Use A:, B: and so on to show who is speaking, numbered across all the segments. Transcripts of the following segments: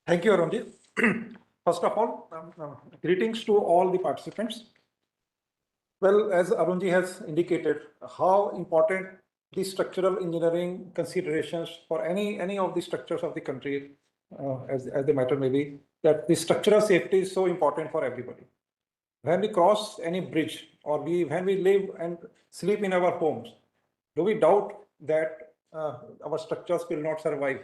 A: Thank you, Arunji. First of all, greetings to all the participants. Well, as Arunji has indicated, how important the structural engineering considerations for any of the structures of the country, as the matter may be, that the structural safety is so important for everybody. When we cross any bridge or when we live and sleep in our homes, do we doubt that our structures will not survive?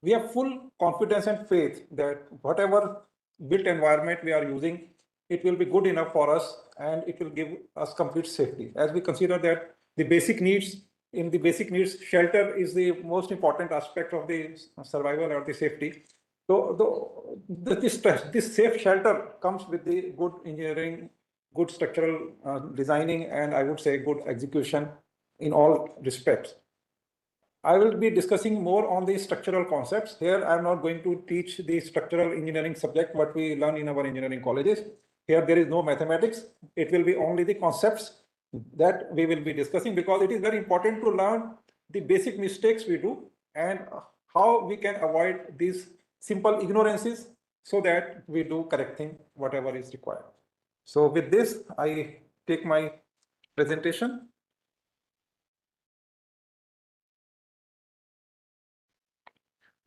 A: We have full confidence and faith that whatever built environment we are using, it will be good enough for us and it will give us complete safety. As we consider that the basic needs, in the basic needs, shelter is the most important aspect of the survival or the safety. So this safe shelter comes with the good engineering, good structural designing, and I would say good execution in all respects. I will be discussing more on the structural concepts. Here, I'm not going to teach the structural engineering subject, what we learn in our engineering colleges. Here, there is no mathematics. It will be only the concepts that we will be discussing, because it is very important to learn the basic mistakes we do and how we can avoid these simple ignorances so that we do correcting whatever is required. So with this, I take my presentation.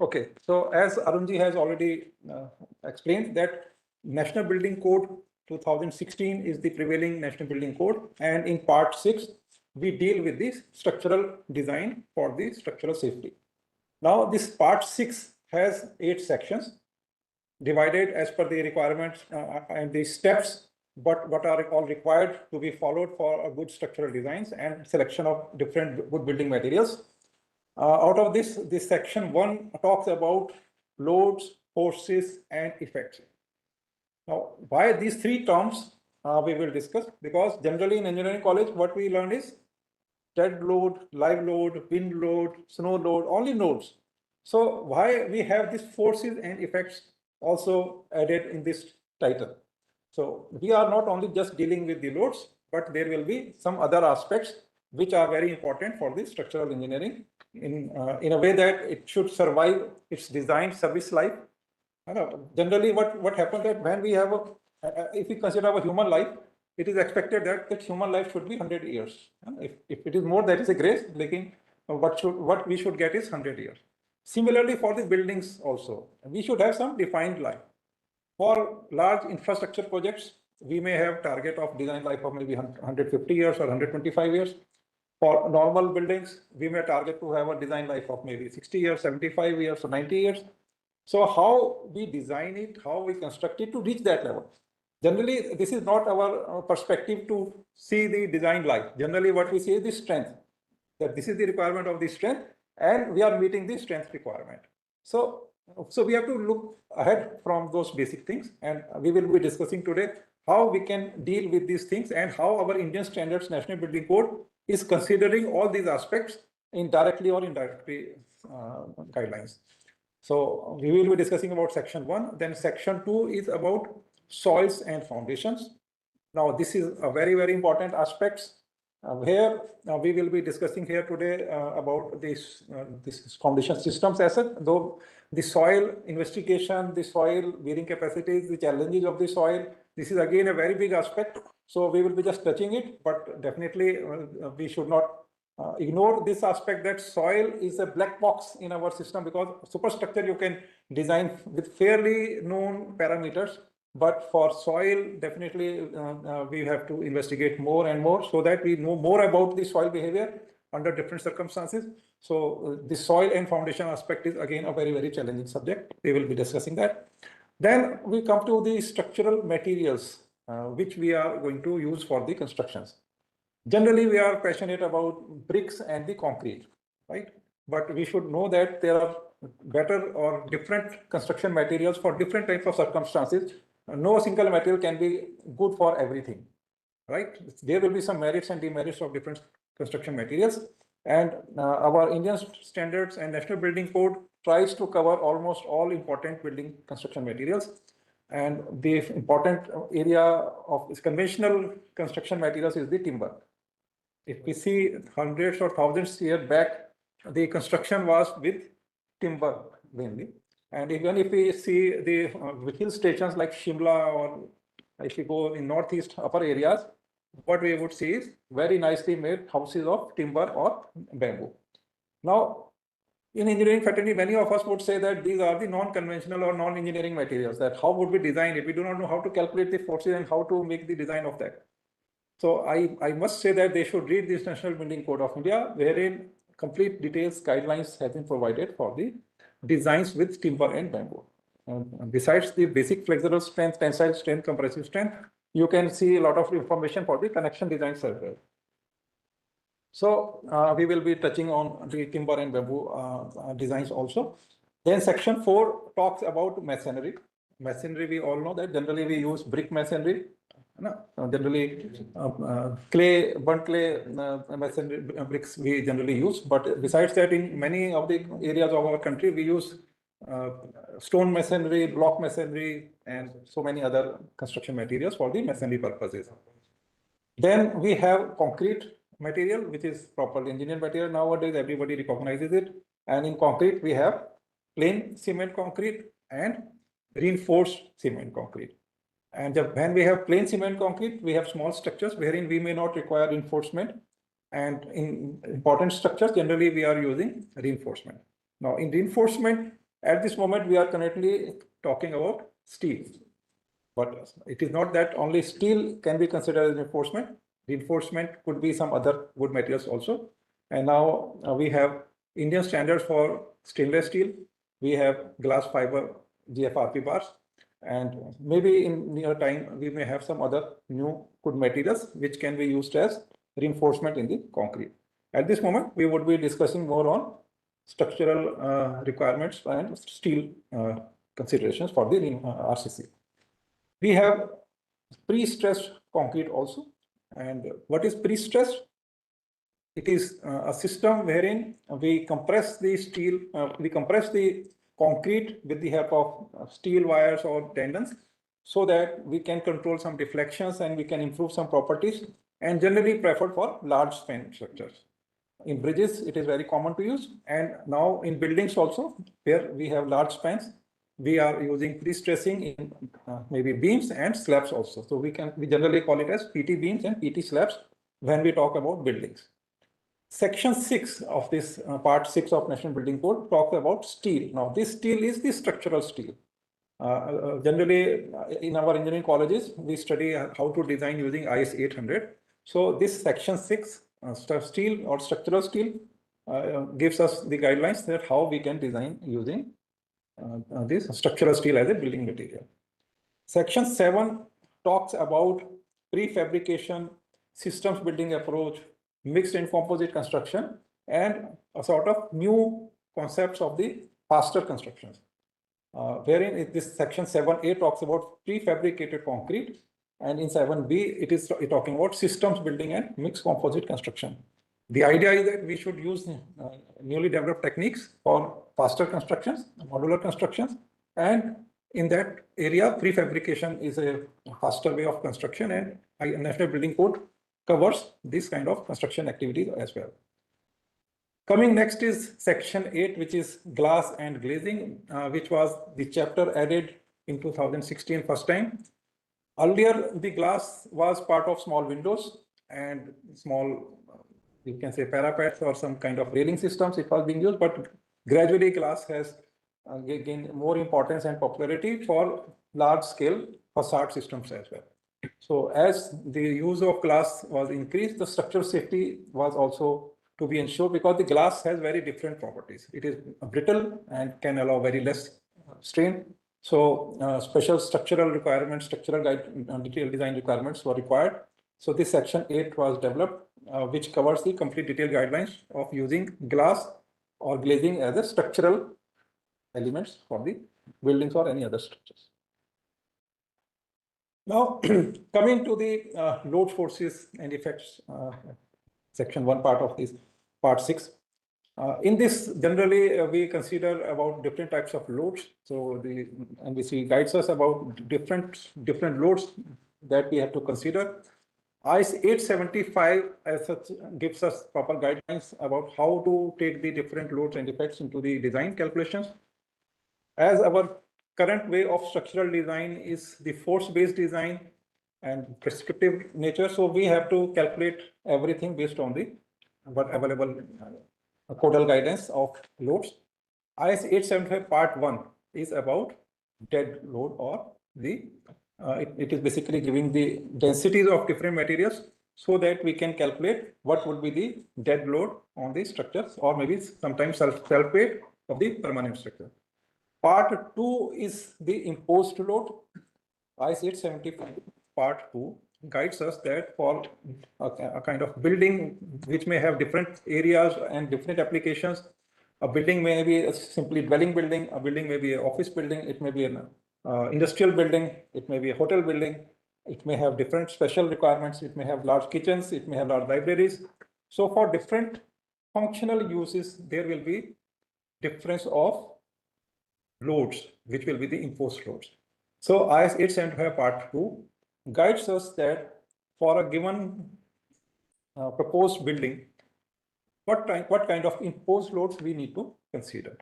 A: Okay, so as Arunji has already explained that National Building Code 2016 is the prevailing National Building Code, and in part 6, we deal with the structural design for the structural safety. Now, this part 6 has 8 sections divided as per the requirements and the steps, but what are all required to be followed for a good structural designs and selection of different good building materials. Out of this section 1 talks about loads, forces, and effects. Now, why these 3 terms we will discuss, because generally in engineering college, what we learn is dead load, live load, wind load, snow load, only loads. So why we have these forces and effects also added in this title? So we are not only just dealing with the loads, but there will be some other aspects which are very important for the structural engineering in a way that it should survive its design service life. Generally, what happens that when we have if we consider our human life, it is expected that human life should be 100 years. If it is more, that is a grace. Like what we should get is 100 years. Similarly, for the buildings also, we should have some defined life. For large infrastructure projects, we may have target of design life of maybe 150 years or 125 years. For normal buildings, we may target to have a design life of maybe 60 years, 75 years, or 90 years. So how we design it, how we construct it to reach that level. Generally, this is not our perspective to see the design life. Generally, what we see is the strength, that this is the requirement of the strength, and we are meeting the strength requirement. So we have to look ahead from those basic things, and we will be discussing today how we can deal with these things and how our Indian Standards National Building Code is considering all these aspects in directly or indirectly guidelines. So we will be discussing about section 1. Then section 2 is about soils and foundations. Now this is a very, very important aspects. Here we will be discussing here today about this foundation systems asset, though the soil investigation, the soil bearing capacities, the challenges of the soil. This is again a very big aspect. So we will be just touching it, but definitely we should not ignore this aspect that soil is a black box in our system, because superstructure you can design with fairly known parameters. But for soil, definitely we have to investigate more and more so that we know more about the soil behavior under different circumstances. So the soil and foundation aspect is again a very, very challenging subject. We will be discussing that. Then we come to the structural materials which we are going to use for the constructions. Generally, we are passionate about bricks and the concrete, right? But we should know that there are better or different construction materials for different types of circumstances. No single material can be good for everything, right? There will be some merits and demerits of different construction materials. And our Indian Standards and National Building Code tries to cover almost all important building construction materials. And the important area of conventional construction materials is the timber. If we see hundreds or thousands years back, the construction was with timber mainly. And even if we see the hill stations like Shimla, or if you go in northeast upper areas, what we would see is very nicely made houses of timber or bamboo. Now, in engineering fraternity, many of us would say that these are the non-conventional or non-engineering materials, that how would we design it? We do not know how to calculate the forces and how to make the design of that. So I must say that they should read this National Building Code of India, wherein complete details, guidelines have been provided for the designs with timber and bamboo. Besides the basic flexural strength, tensile strength, compressive strength, you can see a lot of information for the connection designs as well. So we will be touching on the timber and bamboo designs also. Then section 4 talks about masonry. Masonry, we all know that generally we use brick masonry. Generally, clay, burnt clay masonry bricks we generally use. But besides that, in many of the areas of our country, we use stone masonry, block masonry, and so many other construction materials for the masonry purposes. Then we have concrete material, which is properly engineered material. Nowadays, everybody recognizes it. And in concrete, we have plain cement concrete and reinforced cement concrete. And when we have plain cement concrete, we have small structures wherein we may not require reinforcement. And in important structures, generally we are using reinforcement. Now, in reinforcement, at this moment, we are currently talking about steel. But it is not that only steel can be considered as reinforcement. Reinforcement could be some other wood materials also. And now we have Indian standards for stainless steel. We have glass fiber GFRP bars. And maybe in near time, we may have some other new good materials which can be used as reinforcement in the concrete. At this moment, we would be discussing more on structural requirements and steel considerations for the RCC. We have pre-stressed concrete also. And what is pre-stressed? It is a system wherein we compress the steel, we compress the concrete with the help of steel wires or tendons, so that we can control some deflections and we can improve some properties, and generally preferred for large span structures. In bridges, it is very common to use, and now in buildings also, where we have large spans, we are using pre-stressing in maybe beams and slabs also. So we generally call it as PT beams and PT slabs when we talk about buildings. Section 6 of this part 6 of National Building Code talks about steel. Now, this steel is the structural steel. Generally, in our engineering colleges, we study how to design using IS 800. So this section 6, steel or structural steel, gives us the guidelines that how we can design using this structural steel as a building material. Section 7 talks about prefabrication, systems building approach, mixed and composite construction, and a sort of new concepts of the faster constructions. Wherein this section 7A talks about prefabricated concrete, and in 7B it is talking about systems building and mixed composite construction. The idea is that we should use newly developed techniques for faster constructions, modular constructions, and in that area, prefabrication is a faster way of construction, and National Building Code covers this kind of construction activities as well. Coming next is section 8, which is glass and glazing, which was the chapter added in 2016 first time. Earlier, the glass was part of small windows and small, you can say, parapets or some kind of railing systems it was being used, but gradually glass has gained more importance and popularity for large scale facade systems as well. So as the use of glass was increased, the structural safety was also to be ensured, because the glass has very different properties. It is brittle and can allow very less strain. So special structural requirements, structural detailed design requirements were required. So this section 8 was developed, which covers the complete detailed guidelines of using glass or glazing as a structural elements for the buildings or any other structures. Now, coming to the load forces and effects, section 1 part of this part 6. In this, generally, we consider about different types of loads. So the NBC guides us about different loads that we have to consider. IS 875 as such gives us proper guidelines about how to take the different loads and effects into the design calculations. as our current way of structural design is the force-based design and prescriptive nature, so we have to calculate everything based on the what available codal guidance of loads. IS 875 Part 1 is about dead load, or it is basically giving the densities of different materials so that we can calculate what would be the dead load on the structures, or maybe sometimes self-weight of the permanent structure. Part 2 is the imposed load. IS 875 Part 2 guides us that for a kind of building which may have different areas and different applications, a building may be a simply dwelling building, a building may be an office building, it may be an industrial building, it may be a hotel building, it may have different special requirements, it may have large kitchens, it may have large libraries. So for different functional uses, there will be difference of loads, which will be the imposed loads. So IS 875 Part 2 guides us that for a given proposed building, what kind of imposed loads we need to consider.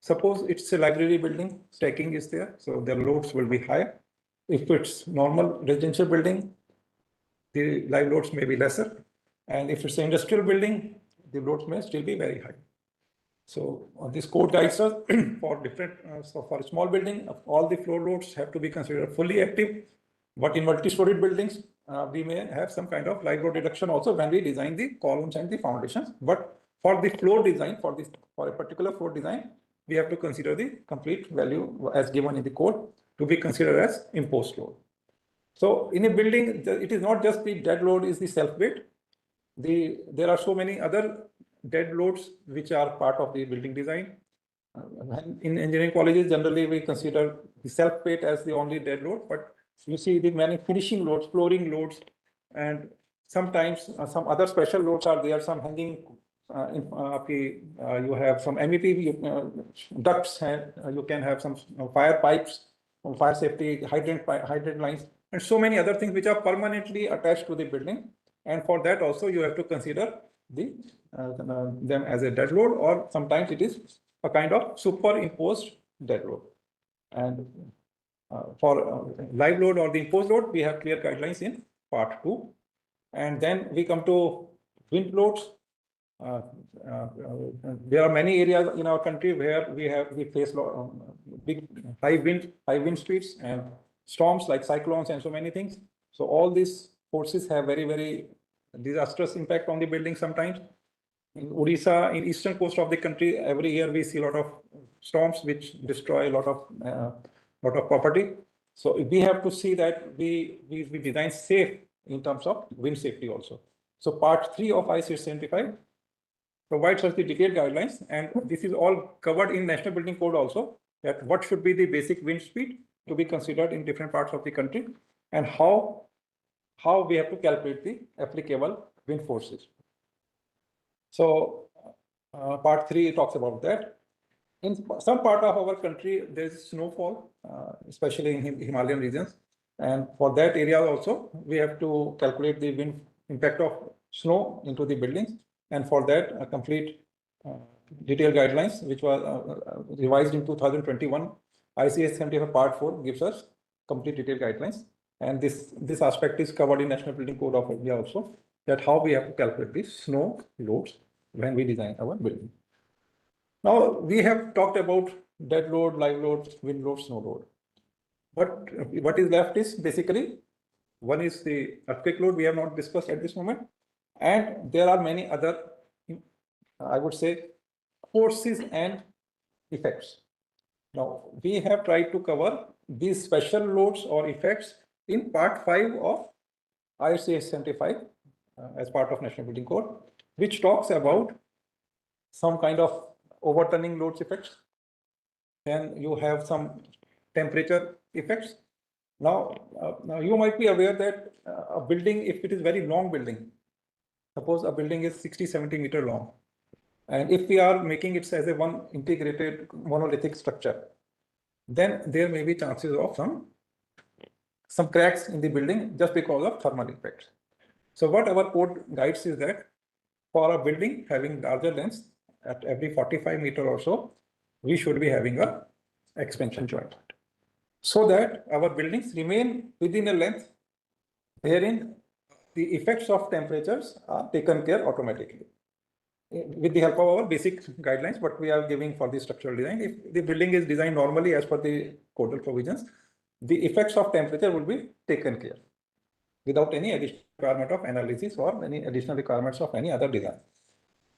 A: Suppose it's a library building, stacking is there, so the loads will be higher. If it's normal residential building, the live loads may be lesser. And if it's an industrial building, the loads may still be very high. So this code guides us for different, so for a small building, all the floor loads have to be considered fully active. But in multi-storied buildings, we may have some kind of live load reduction also when we design the columns and the foundations. But for the floor design, for a particular floor design, we have to consider the complete value as given in the code to be considered as imposed load. So in a building, it is not just the dead load is the self-weight. There are so many other dead loads which are part of the building design. In engineering colleges, generally we consider the self-weight as the only dead load, but you see the many finishing loads, flooring loads, and sometimes some other special loads are there, some hanging, you have some MEP ducts, you can have some fire pipes, fire safety, hydrant lines, and so many other things which are permanently attached to the building. And for that also you have to consider them as a dead load, or sometimes it is a kind of superimposed dead load. And for live load or the imposed load, we have clear guidelines in Part 2. And then we come to wind loads. There are many areas in our country where we face big high wind speeds and storms like cyclones and so many things. So all these forces have very, very disastrous impact on the building sometimes. In Odisha, in eastern coast of the country, every year we see a lot of storms which destroy a lot of property. So we have to see that we design safe in terms of wind safety also. So Part 3 of IS 875 provides us the detailed guidelines, and this is all covered in National Building Code also, that what should be the basic wind speed to be considered in different parts of the country, and how we have to calculate the applicable wind forces. So Part 3 talks about that. In some part of our country, there is snowfall, especially in Himalayan regions. And for that area also, we have to calculate the wind impact of snow into the buildings. And for that, a complete detailed guidelines, which was revised in 2021, IS 875 Part 4 gives us complete detailed guidelines. And this aspect is covered in National Building Code of India also, that how we have to calculate the snow loads when we design our building. Now, we have talked about dead load, live load, wind load, snow load. But what is left is basically, one is the earthquake load we have not discussed at this moment. And there are many other, I would say, forces and effects. Now, we have tried to cover these special loads or effects in Part 5 of IS 875 as part of National Building Code, which talks about some kind of overturning loads effects. Then you have some temperature effects. Now you might be aware that a building, if it is very long building, suppose a building is 60-70 meter long, and if we are making it as a one integrated monolithic structure, then there may be chances of some cracks in the building just because of thermal effects. So what our code guides is that for a building having larger lengths, at every 45 meter or so, we should be having a expansion joint, so that our buildings remain within a length wherein the effects of temperatures are taken care automatically with the help of our basic guidelines, what we are giving for the structural design. If the building is designed normally as per the codal provisions, the effects of temperature will be taken care without any additional requirement of analysis or any additional requirements of any other design.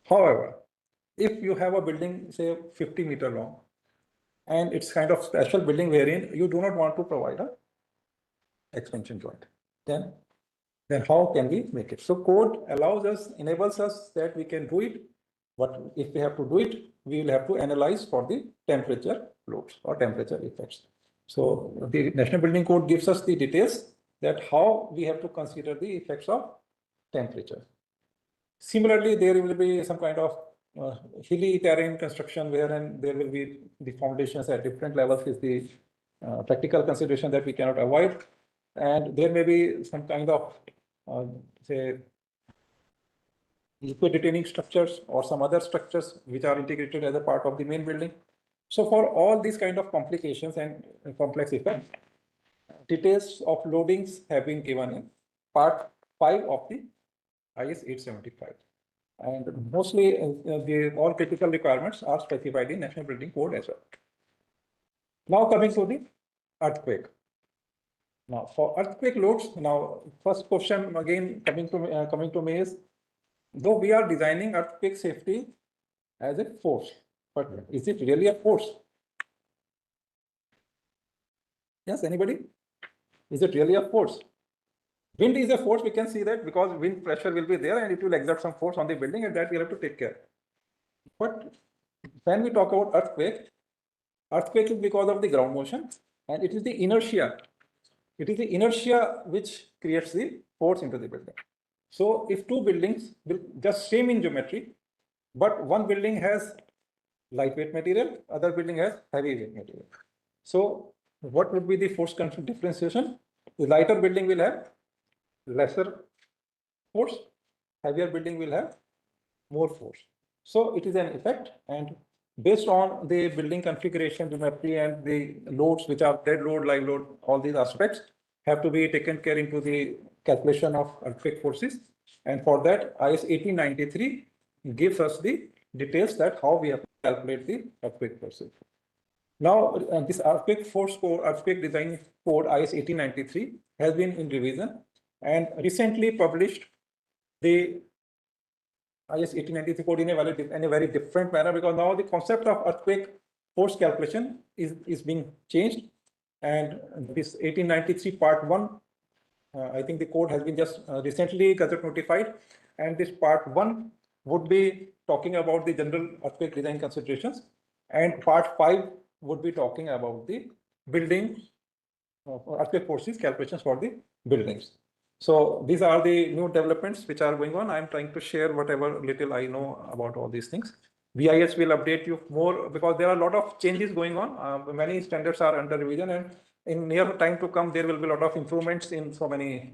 A: However, if you have a building, say 50-meter long, and it's kind of special building wherein you do not want to provide a expansion joint, then how can we make it? So code allows us, enables us that we can do it, but if we have to do it, we will have to analyze for the temperature loads or temperature effects. So the National Building Code gives us the details that how we have to consider the effects of temperature. Similarly, there will be some kind of hilly terrain construction wherein there will be the foundations at different levels is the practical consideration that we cannot avoid. And there may be some kind of, say, liquid retaining structures or some other structures which are integrated as a part of the main building. So for all these kind of complications and complex effects, details of loadings have been given in part 5 of the IS 875. And mostly all critical requirements are specified in National Building Code as well. Now coming to the earthquake. Now for earthquake loads, now first question again coming to me is, though we are designing earthquake safety as a force, but is it really a force? Yes, anybody? Is it really a force? Wind is a force, we can see that because wind pressure will be there and it will exert some force on the building, and that we have to take care. But when we talk about earthquake is because of the ground motion, and it is the inertia. It is the inertia which creates the force into the building. So if two buildings will just same in geometry, but one building has lightweight material, other building has heavyweight material. So what would be the force differentiation? The lighter building will have lesser force, heavier building will have more force. So it is an effect, and based on the building configuration, geometry, and the loads which are dead load, live load, all these aspects have to be taken care into the calculation of earthquake forces. And for that, IS 1893 gives us the details that how we have to calculate the earthquake forces. Now, this earthquake force code, earthquake design code IS 1893 has been in revision and recently published the IS 1893 code in a very different manner, because now the concept of earthquake force calculation is being changed. And this 1893 part 1, I think the code has been just recently gazette notified, and this part 1 would be talking about the general earthquake design considerations, and part 5 would be talking about the building earthquake forces calculations for the buildings. So these are the new developments which are going on. I'm trying to share whatever little I know about all these things. BIS will update you more because there are a lot of changes going on. Many standards are under revision, and in near time to come, there will be a lot of improvements in so many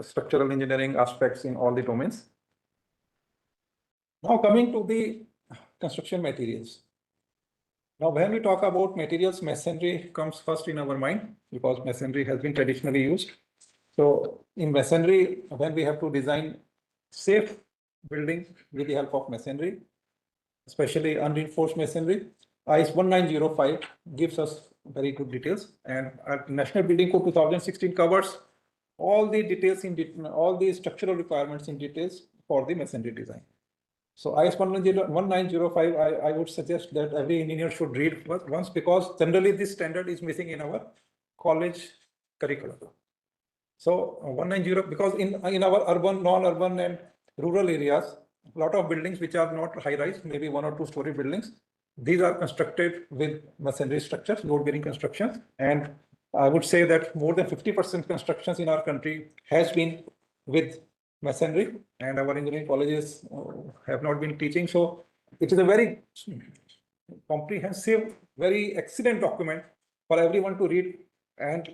A: structural engineering aspects in all the domains. Now coming to the construction materials. Now, when we talk about materials, masonry comes first in our mind because masonry has been traditionally used. So in masonry, when we have to design safe buildings with the help of masonry, especially unreinforced masonry, IS 1905 gives us very good details, and our National Building Code 2016 covers all the details all the structural requirements in details for the masonry design. So IS 1905, I would suggest that every engineer should read once, because generally this standard is missing in our college curriculum. So 190, because in our urban, non-urban and rural areas, a lot of buildings which are not high-rise, maybe 1 or 2 story buildings, these are constructed with masonry structures, load-bearing constructions. And I would say that more than 50% constructions in our country has been with masonry, and our engineering colleges have not been teaching. So it is a very comprehensive, very excellent document for everyone to read, and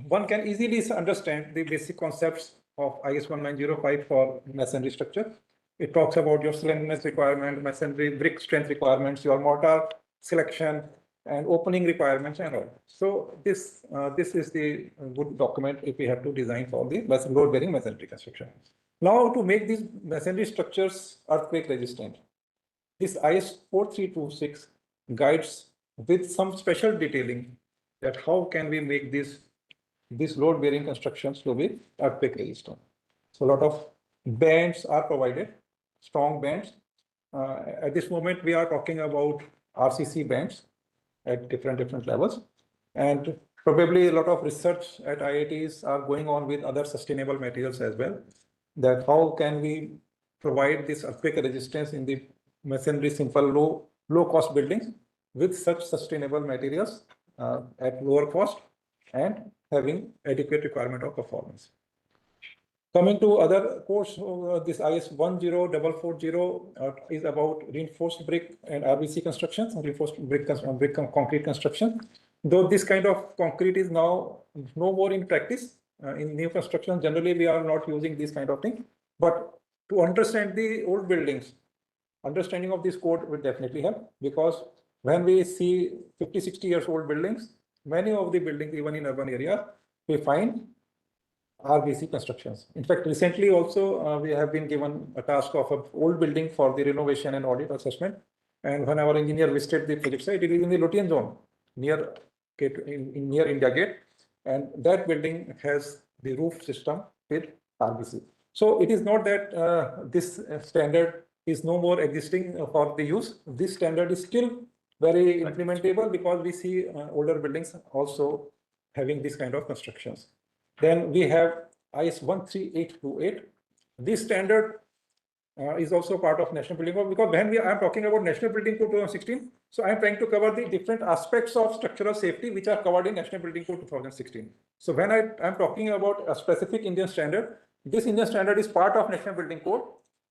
A: one can easily understand the basic concepts of IS 1905 for masonry structure. It talks about your slenderness requirement, masonry brick strength requirements, your mortar selection, and opening requirements and all. So this is the good document if we have to design for the load bearing masonry construction. Now to make these masonry structures earthquake resistant, this IS 4326 guides with some special detailing that how can we make these load bearing constructions to be earthquake resistant. So a lot of bands are provided, strong bands. At this moment, we are talking about RCC bands at different levels. And probably a lot of research at IITs are going on with other sustainable materials as well. That how can we provide this earthquake resistance in the masonry simple low cost buildings with such sustainable materials at lower cost and having adequate requirement of performance. Coming to other course, this IS 10440 is about reinforced brick and RBC construction, reinforced brick concrete construction. Though this kind of concrete is now no more in practice in new construction, generally we are not using this kind of thing. But to understand the old buildings, understanding of this code will definitely help, because when we see 50, 60 years old buildings, many of the buildings, even in urban area, we find RBC constructions. In fact, recently also we have been given a task of an old building for the renovation and audit assessment. And when our engineer visited the project site, it is in the Lothian zone near near India Gate, and that building has the roof system with RBC. So it is not that this standard is no more existing for the use. This standard is still very implementable because we see older buildings also having this kind of constructions. Then we have IS 13828. This standard is also part of National Building Code, because when I am talking about National Building Code 2016, so I am trying to cover the different aspects of structural safety which are covered in National Building Code 2016. So when I am talking about a specific Indian standard, this Indian standard is part of National Building Code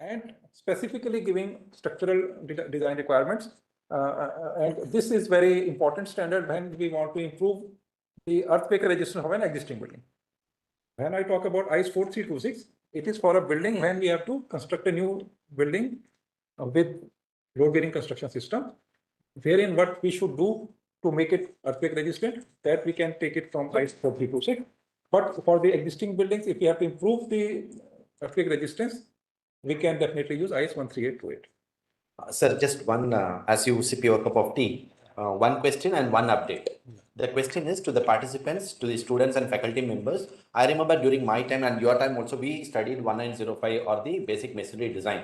A: and specifically giving structural design requirements. And this is very important standard when we want to improve the earthquake resistance of an existing building. When I talk about IS 4326, it is for a building when we have to construct a new building with load bearing construction system, wherein what we should do to make it earthquake resistant, that we can take it from IS 4326. But for the existing buildings, if we have to improve the earthquake resistance, we can definitely use IS 13828.
B: Sir, just one, as you sip your cup of tea, one question and one update. The question is to the participants, to the students and faculty members. I remember during my time and your time also, we studied 1905 or the basic masonry design.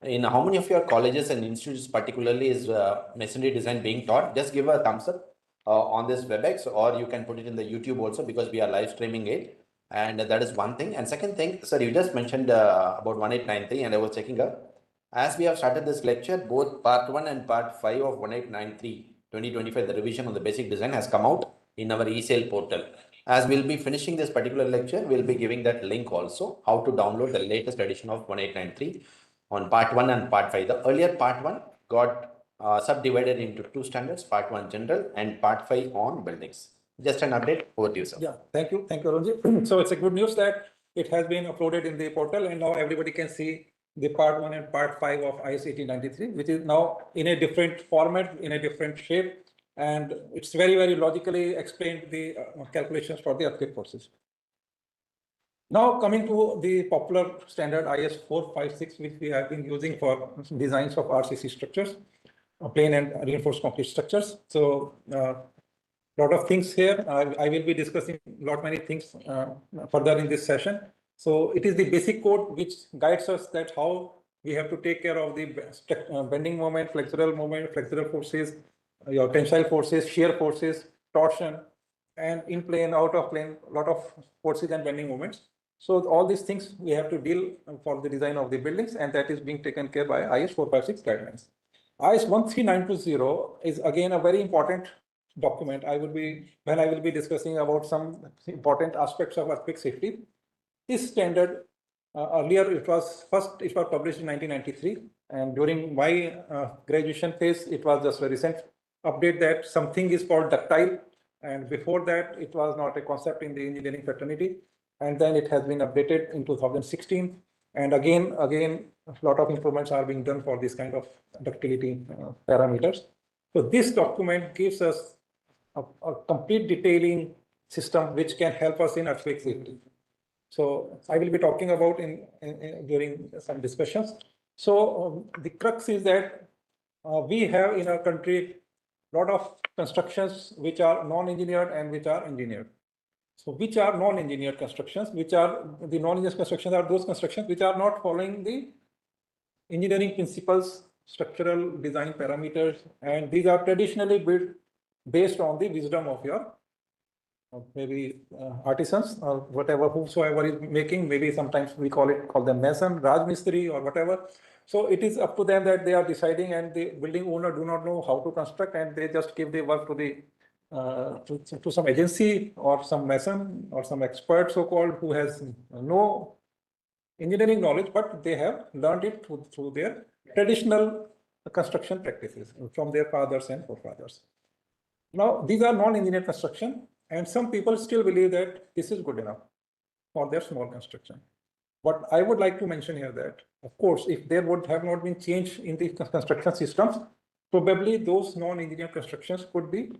B: In how many of your colleges and institutes particularly is masonry design being taught? Just give a thumbs up on this WebEx, or you can put it in the YouTube also, because we are live streaming it. And that is one thing. And second thing, sir, you just mentioned about 1893, and I was checking up. As we have started this lecture, both part 1 and part 5 of 1893 2025, the revision on the basic design has come out in our eSale portal. As we'll be finishing this particular lecture, we'll be giving that link also, how to download the latest edition of 1893 on part 1 and part 5. The earlier part 1 got subdivided into two standards, part 1 general and part 5 on buildings. Just an update, over to you, sir.
A: Yeah, thank you, Arunji. So it's a good news that it has been uploaded in the portal, and now everybody can see the part 1 and part 5 of IS 1893, which is now in a different format, in a different shape, and it's very logically explained the calculations for the earthquake forces. Now coming to the popular standard IS 456, which we have been using for designs of RCC structures, plain and reinforced concrete structures. So lot of things here. I will be discussing many things further in this session. So it is the basic code which guides us that how we have to take care of the bending moment, flexural forces, your tensile forces, shear forces, torsion, and in plane, out of plane, a lot of forces and bending moments. So all these things we have to deal for the design of the buildings, and that is being taken care by IS 456 guidelines. IS 13920 is again a very important document. When I will be discussing about some important aspects of earthquake safety. This standard, earlier it was published in 1993, and during my graduation phase, it was just a recent update that something is called ductile, and before that it was not a concept in the engineering fraternity, and then it has been updated in 2016, and again a lot of improvements are being done for this kind of ductility parameters. So this document gives us a complete detailing system which can help us in earthquake safety. So I will be talking about during some discussions. So the crux is that we have in our country a lot of constructions which are non-engineered and which are engineered. So which are non-engineered constructions? Which are the non-engineered constructions are those constructions which are not following the engineering principles, structural design parameters, and these are traditionally built based on the wisdom of your maybe artisans or whatever, whosoever is making, maybe sometimes we call them mason, Rajmistri or whatever. So it is up to them that they are deciding, and the building owner do not know how to construct, and they just give the work to the to some agency or some mason or some expert so-called who has no engineering knowledge, but they have learned it through their traditional construction practices from their fathers and forefathers. Now, these are non-engineered construction, and some people still believe that this is good enough for their small construction. But I would like to mention here that, of course, if there would have not been change in the construction systems, probably those non-engineered constructions could be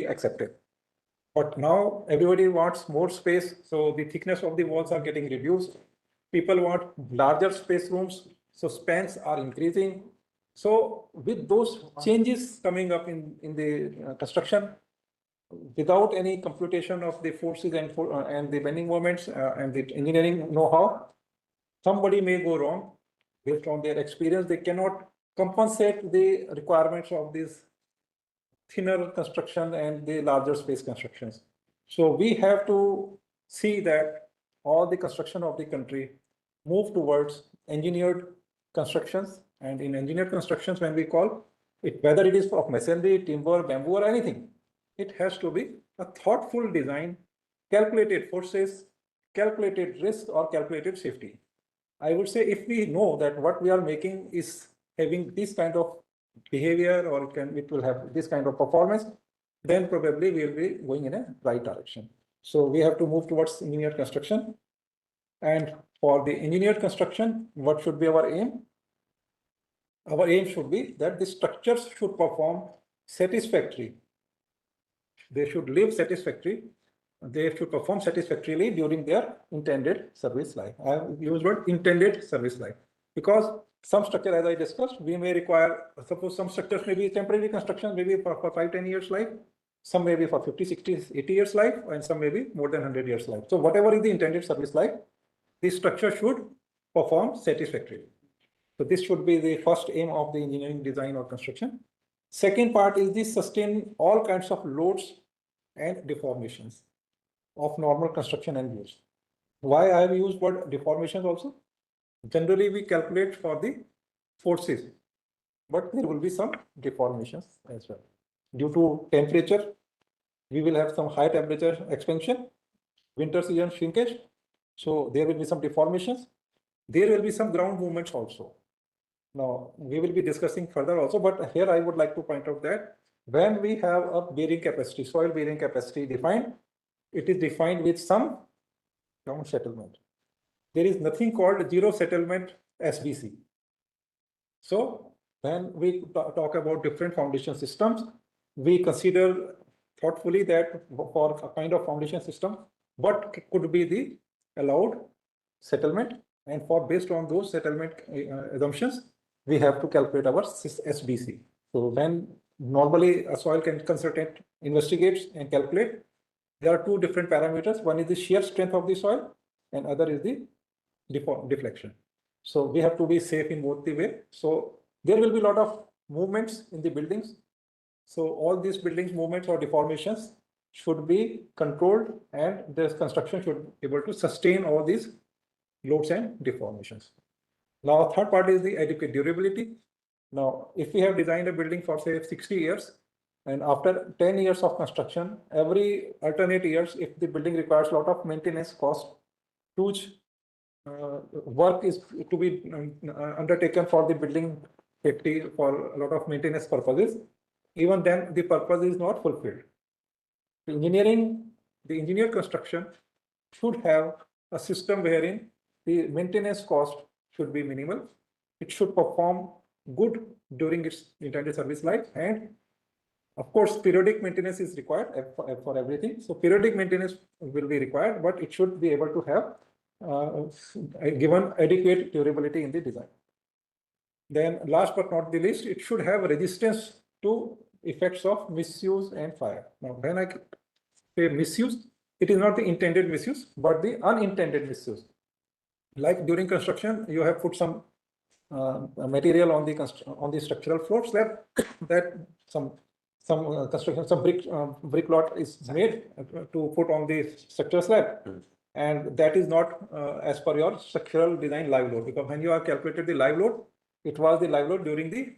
A: accepted. But now everybody wants more space, so the thickness of the walls are getting reduced. People want larger space rooms, so spans are increasing. So with those changes coming up in the construction, without any computation of the forces and the bending moments and the engineering know-how, somebody may go wrong based on their experience. They cannot compensate the requirements of these thinner construction and the larger space constructions. So we have to see that all the construction of the country move towards engineered constructions. And in engineered constructions, when we call it, whether it is of masonry, timber, bamboo, or anything, it has to be a thoughtful design, calculated forces, calculated risk, or calculated safety. I would say if we know that what we are making is having this kind of behavior, or it will have this kind of performance, then probably we will be going in a right direction. So we have to move towards engineered construction. And for the engineered construction, what should be our aim? Our aim should be that the structures should perform satisfactorily. They should live satisfactorily. They should perform satisfactorily during their intended service life. I have used word intended service life because some structure, as I discussed, we may require, suppose some structures may be temporary construction, maybe for 5-10 years life, some may be for 50, 60, 80 years life, and some may be more than 100 years life. So whatever is the intended service life, the structure should perform satisfactorily. So this should be the first aim of the engineering design or construction. Second part is the sustain all kinds of loads and deformations of normal construction and use. Why I have used word deformations also? Generally, we calculate for the forces, but there will be some deformations as well. Due to temperature, we will have some high temperature expansion, winter season shrinkage. So there will be some deformations. There will be some ground movements also. Now, we will be discussing further also, but here I would like to point out that when we have a bearing capacity, soil bearing capacity defined, it is defined with some ground settlement. There is nothing called zero settlement SBC. So when we talk about different foundation systems, we consider thoughtfully that for a kind of foundation system, what could be the allowed settlement, and for based on those settlement assumptions, we have to calculate our SBC. So when normally a soil consultant investigates and calculate, there are two different parameters. One is the shear strength of the soil, and other is the deflection. So we have to be safe in both the way. So there will be a lot of movements in the buildings. So all these buildings movements or deformations should be controlled, and the construction should be able to sustain all these loads and deformations. Now, third part is the adequate durability. Now, if we have designed a building for say 60 years, and after 10 years of construction, every alternate years, if the building requires a lot of maintenance cost, huge work is to be undertaken for the building safety for a lot of maintenance purposes, even then the purpose is not fulfilled. The engineer construction should have a system wherein the maintenance cost should be minimal. It should perform good during its intended service life, and Of course, periodic maintenance is required for everything. So periodic maintenance will be required, but it should be able to have given adequate durability in the design. Then last but not the least, it should have resistance to effects of misuse and fire. Now, when I say misuse, it is not the intended misuse, but the unintended misuse. Like during construction, you have put some material on the structural floor slab that some construction, some brick lot is made to put on the structural slab. And that is not as per your structural design live load, because when you have calculated the live load, it was the live load during the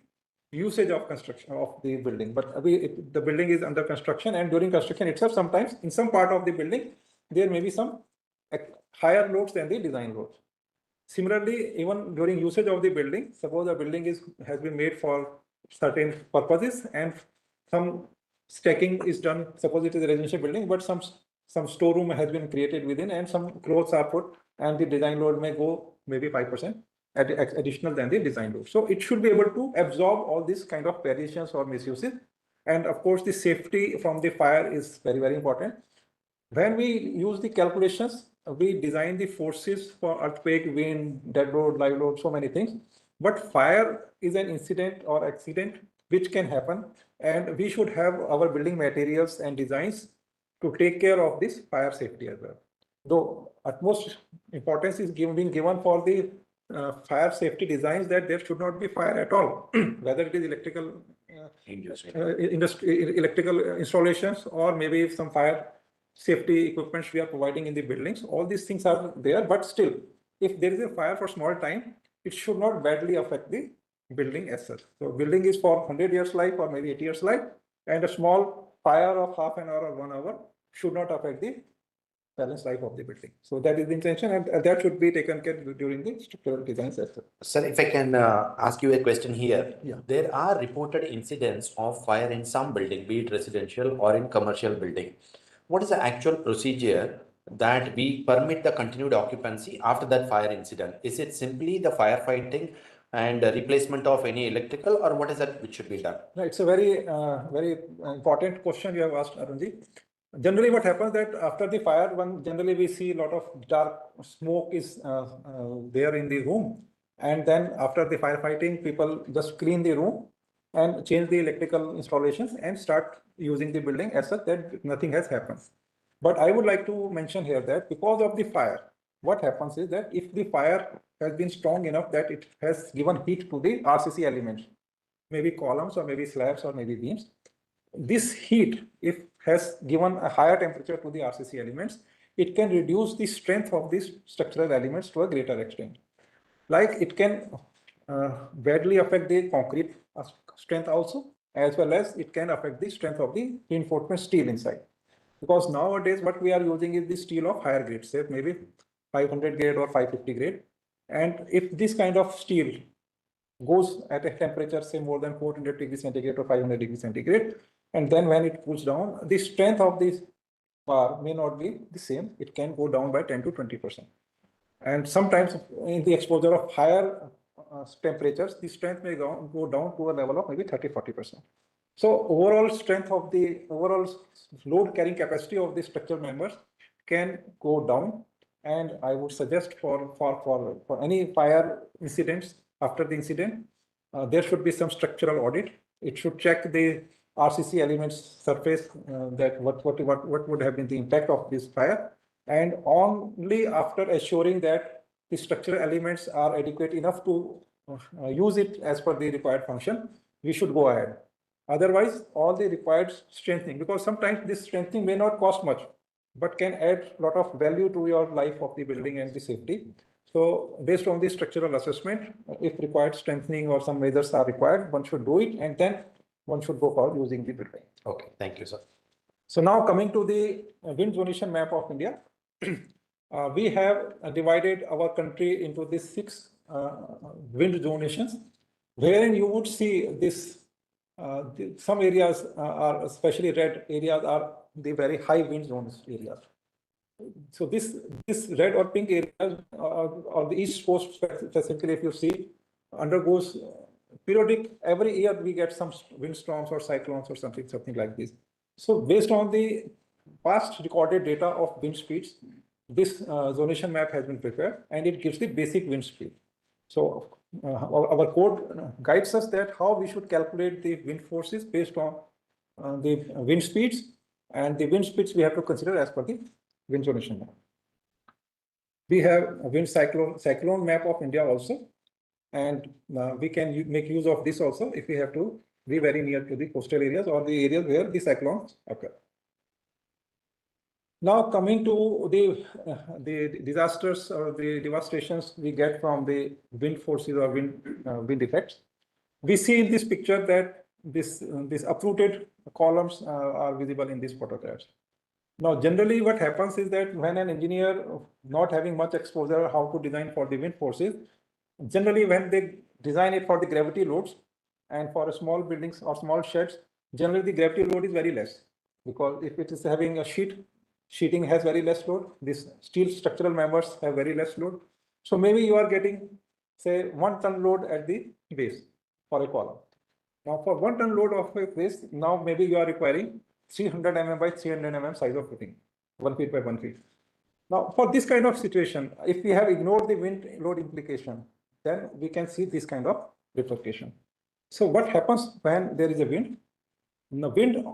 A: usage of construction of the building. But the building is under construction, and during construction itself, sometimes in some part of the building, there may be some higher loads than the design loads. Similarly, even during usage of the building, suppose a building has been made for certain purposes and some stacking is done. Suppose it is a residential building, but some storeroom has been created within and some clothes are put, and the design load may go maybe 5% additional than the design load. So it should be able to absorb all these kind of variations or misuses. And of course, the safety from the fire is very, very important. When we use the calculations, we design the forces for earthquake, wind, dead load, live load, so many things. But fire is an incident or accident which can happen, and we should have our building materials and designs to take care of this fire safety as well. Though utmost importance is being given for the fire safety designs, that there should not be fire at all, whether it is electrical electrical installations or maybe some fire safety equipments we are providing in the buildings. All these things are there, but still, if there is a fire for small time, it should not badly affect the building as such. So building is for 100 years life or maybe 80 years life, and a small fire of half an hour or 1 hour should not affect the balance life of the building. So that is the intention, and that should be taken care during the structural design as well.
B: Sir, if I can ask you a question here.
A: Yeah.
B: There are reported incidents of fire in some building, be it residential or in commercial building. What is the actual procedure that we permit the continued occupancy after that fire incident? Is it simply the firefighting and replacement of any electrical, or what is that which should be done?
A: No, it's a very, very important question you have asked, Arunji. Generally, what happens that after the fire, generally we see a lot of dark smoke is there in the room. And then after the firefighting, people just clean the room and change the electrical installations and start using the building as such that nothing has happened. But I would like to mention here that because of the fire, what happens is that if the fire has been strong enough that it has given heat to the RCC elements, maybe columns or maybe slabs or maybe beams, this heat, if has given a higher temperature to the RCC elements, it can reduce the strength of these structural elements to a greater extent. Like it can badly affect the concrete strength also, as well as it can affect the strength of the reinforcement steel inside. Because nowadays what we are using is the steel of higher grade, say maybe 500 grade or 550 grade. And if this kind of steel goes at a temperature, say more than 400 degrees centigrade or 500 degrees centigrade, and then when it cools down, the strength of this bar may not be the same. It can go down by 10 to 20%. And sometimes in the exposure of higher temperatures, the strength may go down to a level of maybe 30-40%. So overall strength of the overall load carrying capacity of the structural members can go down. And I would suggest for any fire incidents, after the incident, there should be some structural audit. It should check the RCC elements surface, that what would have been the impact of this fire. And only after assuring that the structural elements are adequate enough to use it as per the required function, we should go ahead. Otherwise, all the required strengthening, because sometimes this strengthening may not cost much, but can add a lot of value to your life of the building and the safety. So based on the structural assessment, if required strengthening or some measures are required, one should do it, and then one should go for using the building.
B: Okay, thank you, sir.
A: So now coming to the wind zonation map of India, we have divided our country into these 6 wind zonations, wherein you would see this, some areas are, especially red areas, are the very high wind zones areas. So this red or pink areas or the east coast specifically, if you see, undergoes periodic, every year we get some windstorms or cyclones or something like this. So based on the past recorded data of wind speeds, this zonation map has been prepared and it gives the basic wind speed. So our code guides us that how we should calculate the wind forces based on the wind speeds, and the wind speeds we have to consider as per the wind zonation map. We have a wind cyclone map of India also, and we can make use of this also if we have to be very near to the coastal areas or the areas where the cyclones occur. Now coming to the disasters or the devastations we get from the wind forces or wind effects. We see in this picture that this uprooted columns are visible in these photographs. Now, generally what happens is that when an engineer not having much exposure how to design for the wind forces, generally when they design it for the gravity loads and for small buildings or small sheds, generally the gravity load is very less, because if it is having a sheeting has very less load. These steel structural members have very less load. So maybe you are getting, say, 1 ton load at the base for a column. Now for 1 ton load of a base, now maybe you are requiring 300 mm by 300 mm size of footing, 1 feet by 1 feet. Now for this kind of situation, if we have ignored the wind load implication, then we can see this kind of bifurcation. So what happens when there is a wind? The wind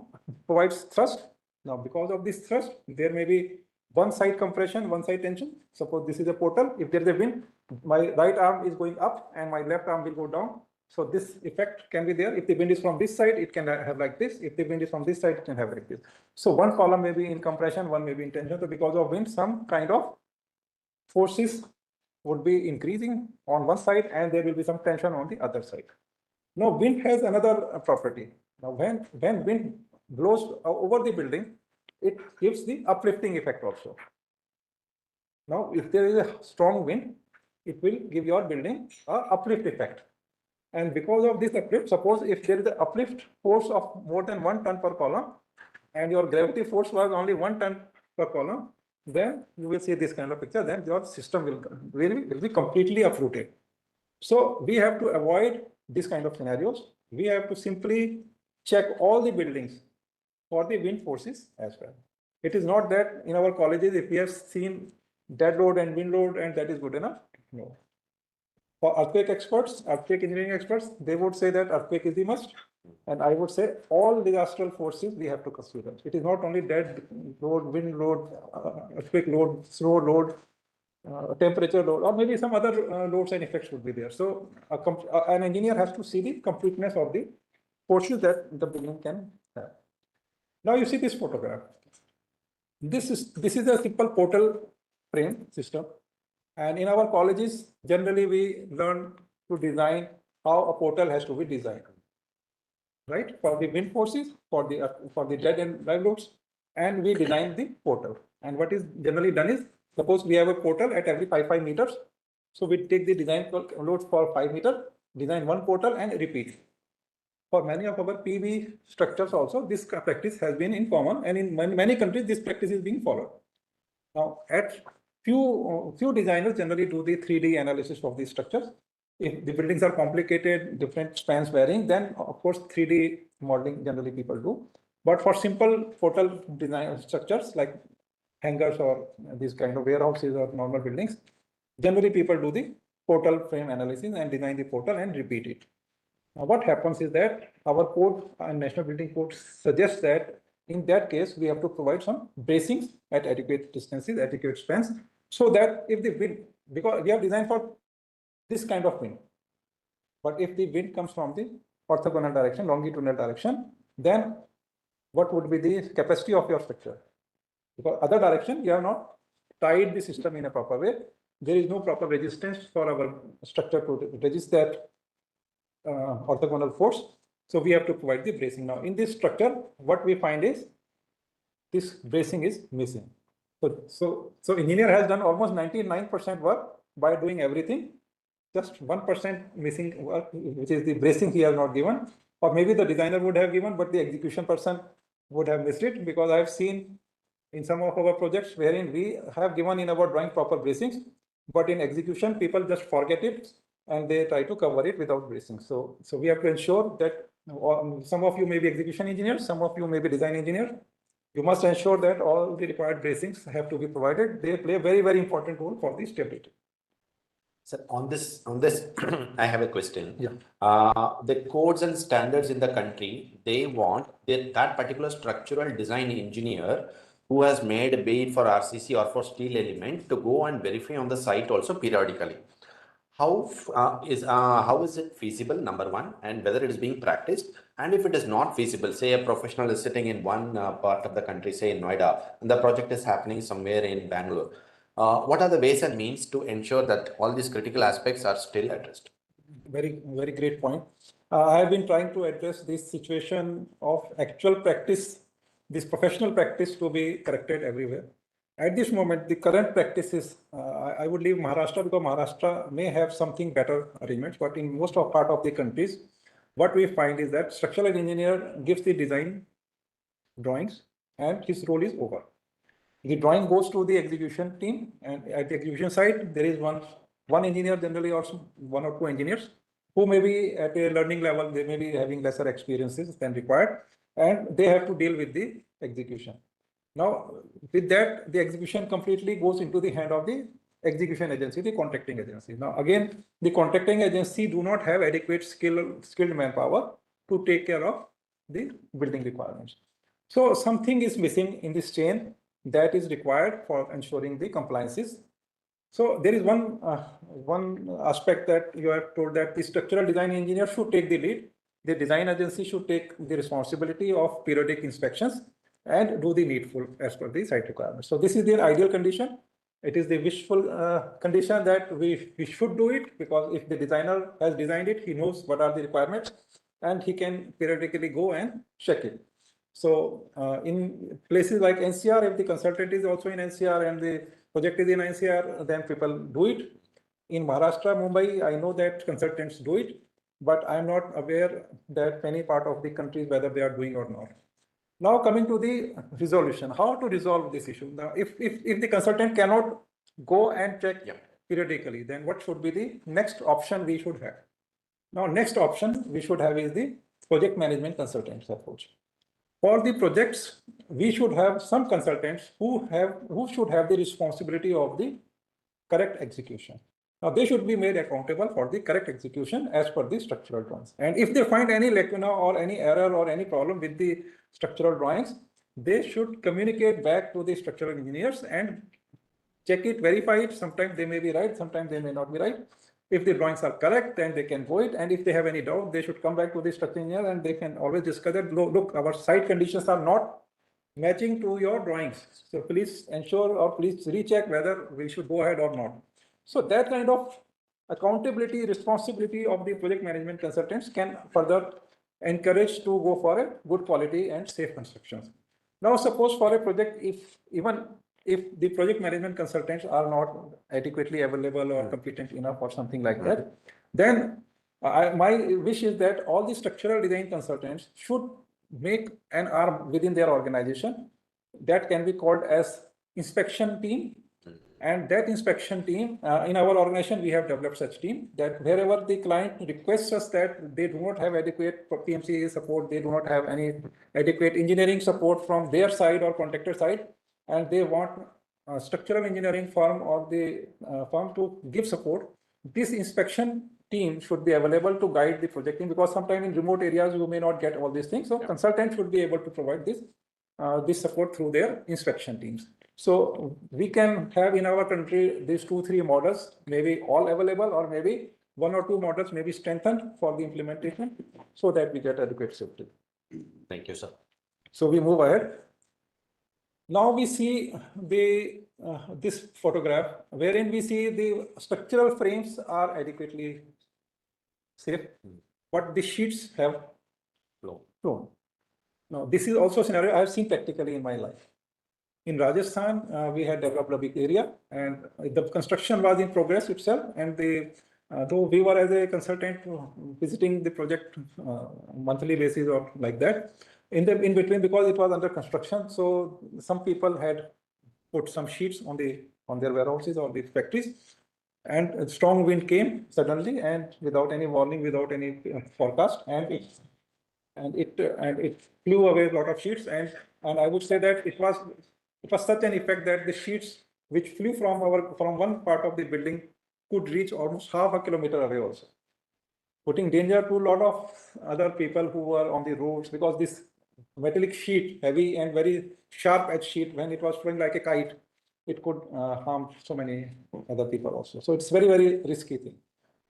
A: provides thrust. Now, because of this thrust, there may be one side compression, one side tension. Suppose this is a portal. If there is a wind, my right arm is going up and my left arm will go down. So this effect can be there. If the wind is from this side, it can have like this. If the wind is from this side, it can have like this. So one column may be in compression, one may be in tension. So because of wind, some kind of forces would be increasing on one side and there will be some tension on the other side. Now, wind has another property. Now, when wind blows over the building, it gives the uplifting effect also. Now, if there is a strong wind, it will give your building a uplift effect. And because of this uplift, suppose if there is an uplift force of more than 1 ton per column, and your gravity force was only 1 ton per column, then you will see this kind of picture, then your system will be completely uprooted. So we have to avoid this kind of scenarios. We have to simply check all the buildings for the wind forces as well. It is not that in our colleges, if we have seen dead load and wind load and that is good enough. No. For earthquake experts, earthquake engineering experts, they would say that earthquake is the must. And I would say all disastral forces we have to consider. It is not only dead load, wind load, earthquake load, snow load, temperature load, or maybe some other loads and effects would be there. So an engineer has to see the completeness of the forces that the building can have. Now you see this photograph. This is a simple portal frame system. And in our colleges, generally we learn to design how a portal has to be designed. Right? For the wind forces, for the dead and live loads, and we design the portal. And what is generally done is, suppose we have a portal at every 5 meters. So we take the design loads for 5 meters, design one portal and repeat. For many of our PV structures also, this practice has been in common, and in many countries, this practice is being followed. Now, at few designers generally do the 3D analysis of these structures. If the buildings are complicated, different spans varying, then of course 3D modeling generally people do. But for simple portal design structures like hangars or these kind of warehouses or normal buildings, generally people do the portal frame analysis and design the portal and repeat it. Now what happens is that our code and National Building Code suggests that in that case we have to provide some bracings at adequate distances, adequate spans, so that if the wind, because we have designed for this kind of wind, but if the wind comes from the orthogonal direction, longitudinal direction, then what would be the capacity of your structure? Because other direction, you have not tied the system in a proper way. There is no proper resistance for our structure to resist that orthogonal force. So we have to provide the bracing. Now in this structure, what we find is this bracing is missing. So engineer has done almost 99% work by doing everything. Just 1% missing work, which is the bracing he has not given, or maybe the designer would have given, but the execution person would have missed it, because I have seen in some of our projects wherein we have given in our drawing proper bracings, but in execution people just forget it and they try to cover it without bracing. So we have to ensure that some of you may be execution engineers, some of you may be design engineers. You must ensure that all the required bracings have to be provided. They play a very, very important role for the stability.
B: Sir, on this, I have a question.
A: Yeah.
B: The codes and standards in the country, they want that particular structural design engineer who has made a bid for RCC or for steel element to go and verify on the site also periodically. How is it feasible, number one, and whether it is being practiced? And if it is not feasible, say a professional is sitting in one part of the country, say in Noida, and the project is happening somewhere in Bangalore. What are the ways and means to ensure that all these critical aspects are still addressed?
A: Very, very great point. I have been trying to address this situation of actual practice, this professional practice to be corrected everywhere. At this moment, the current practice is, I would leave Maharashtra because Maharashtra may have something better arrangements, but in most of part of the countries, what we find is that structural engineer gives the design drawings and his role is over. The drawing goes to the execution team, and at the execution site, there is one engineer generally, or one or two engineers who may be at a learning level, they may be having lesser experiences than required, and they have to deal with the execution. Now, with that, the execution completely goes into the hand of the execution agency, the contracting agency. Now, again, the contracting agency do not have adequate skilled manpower to take care of the building requirements. So something is missing in this chain that is required for ensuring the compliances. So there is one aspect that you have told, that the structural design engineer should take the lead. The design agency should take the responsibility of periodic inspections and do the needful as per the site requirements. So this is the ideal condition. It is the wishful condition that we should do it, because if the designer has designed it, he knows what are the requirements and he can periodically go and check it. So in places like NCR, if the consultant is also in NCR and the project is in NCR, then people do it. In Maharashtra, Mumbai, I know that consultants do it, but I am not aware that many part of the countries whether they are doing or not. Now coming to the resolution, how to resolve this issue? Now, if the consultant cannot go and check periodically, then what should be the next option we should have? Now, next option we should have is the project management consultants approach. For the projects, we should have some consultants who should have the responsibility of the correct execution. Now, they should be made accountable for the correct execution as per the structural drawings. And if they find any lacuna or any error or any problem with the structural drawings, they should communicate back to the structural engineers and check it, verify it. Sometimes they may be right, sometimes they may not be right. If the drawings are correct, then they can go it. And if they have any doubt, they should come back to the structural engineer and they can always discuss that, look, our site conditions are not matching to your drawings. So please ensure or please recheck whether we should go ahead or not. So that kind of accountability, responsibility of the project management consultants can further encourage to go for a good quality and safe constructions. Now, suppose for a project, if the project management consultants are not adequately available or competent enough or something like that, then my wish is that all the structural design consultants should make an arm within their organization that can be called as inspection team. And that inspection team, in our organization, we have developed such team that wherever the client requests us that they do not have adequate PMCA support, they do not have any adequate engineering support from their side or contractor side, and they want a structural engineering firm or the firm to give support, this inspection team should be available to guide the project team, because sometimes in remote areas you may not get all these things. So consultants should be able to provide this support through their inspection teams. So we can have in our country these 2-3 models, maybe all available, or maybe 1 or 2 models may be strengthened for the implementation so that we get adequate safety.
B: Thank you, sir.
A: So we move ahead. Now we see this photograph wherein we see the structural frames are adequately safe, but the sheets have flown. Now this is also a scenario I have seen practically in my life. In Rajasthan, we had developed a big area and the construction was in progress itself. And though we were as a consultant visiting the project monthly basis or like that, in between, because it was under construction, so some people had put some sheets on their warehouses or the factories. and a strong wind came suddenly and without any warning, without any forecast, and it flew away a lot of sheets, and I would say that it was such an effect that the sheets which flew from one part of the building could reach almost half a kilometer away also, putting danger to a lot of other people who were on the roads, because this metallic sheet, heavy and very sharp edge sheet, when it was flying like a kite, it could harm so many other people also. So it's very risky thing.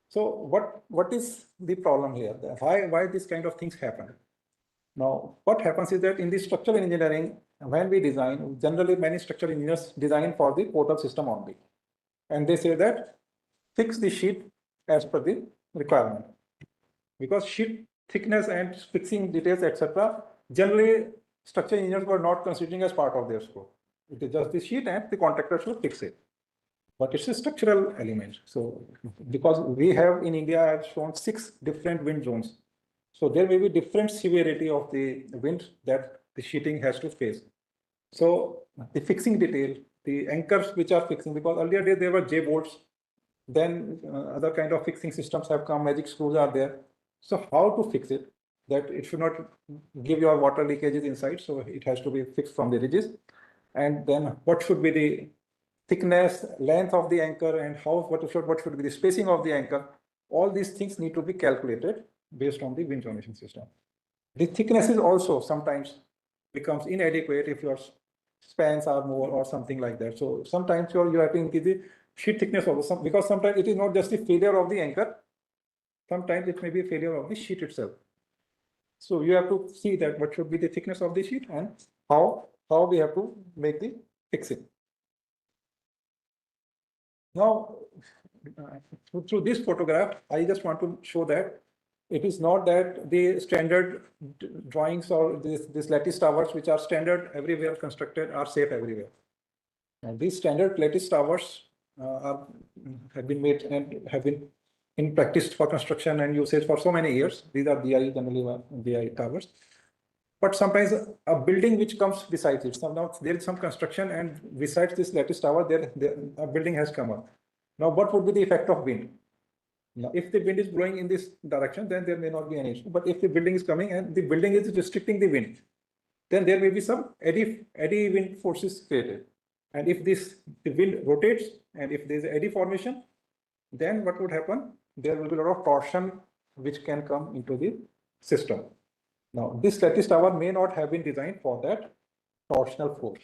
A: So what is the problem here? Why this kind of things happen? Now, what happens is that in the structural engineering, when we design, generally many structural engineers design for the portal system only. And they say that fix the sheet as per the requirement. Because sheet thickness and fixing details, etc., generally structural engineers were not considering as part of their scope. It is just the sheet and the contractor should fix it. But it's a structural element. So because we have in India, I have shown 6 different wind zones. So there may be different severity of the wind that the sheeting has to face. So the fixing detail, the anchors which are fixing, because earlier days there were J bolts, then other kind of fixing systems have come, magic screws are there. So how to fix it? That it should not give your water leakages inside, so it has to be fixed from the ridges. And then what should be the thickness, length of the anchor, and what should be the spacing of the anchor? All these things need to be calculated based on the wind zonation system. The thickness is also sometimes becomes inadequate if your spans are more or something like that. So sometimes you have to increase the sheet thickness also, because sometimes it is not just the failure of the anchor, sometimes it may be a failure of the sheet itself. So you have to see that what should be the thickness of the sheet and how we have to make the fixing. Now, through this photograph, I just want to show that it is not that the standard drawings or these lattice towers, which are standard everywhere constructed, are safe everywhere. And these standard lattice towers have been made and have been in practice for construction and usage for so many years. These are BI, generally BI towers. But sometimes a building which comes besides it, now there is some construction, and besides this lattice tower, a building has come up. Now, what would be the effect of wind? Now, if the wind is blowing in this direction, then there may not be any issue. But if the building is coming and the building is restricting the wind, then there may be some eddy wind forces created. And if the wind rotates and if there is eddy formation, then what would happen? There will be a lot of torsion which can come into the system. Now, this lattice tower may not have been designed for that torsional force.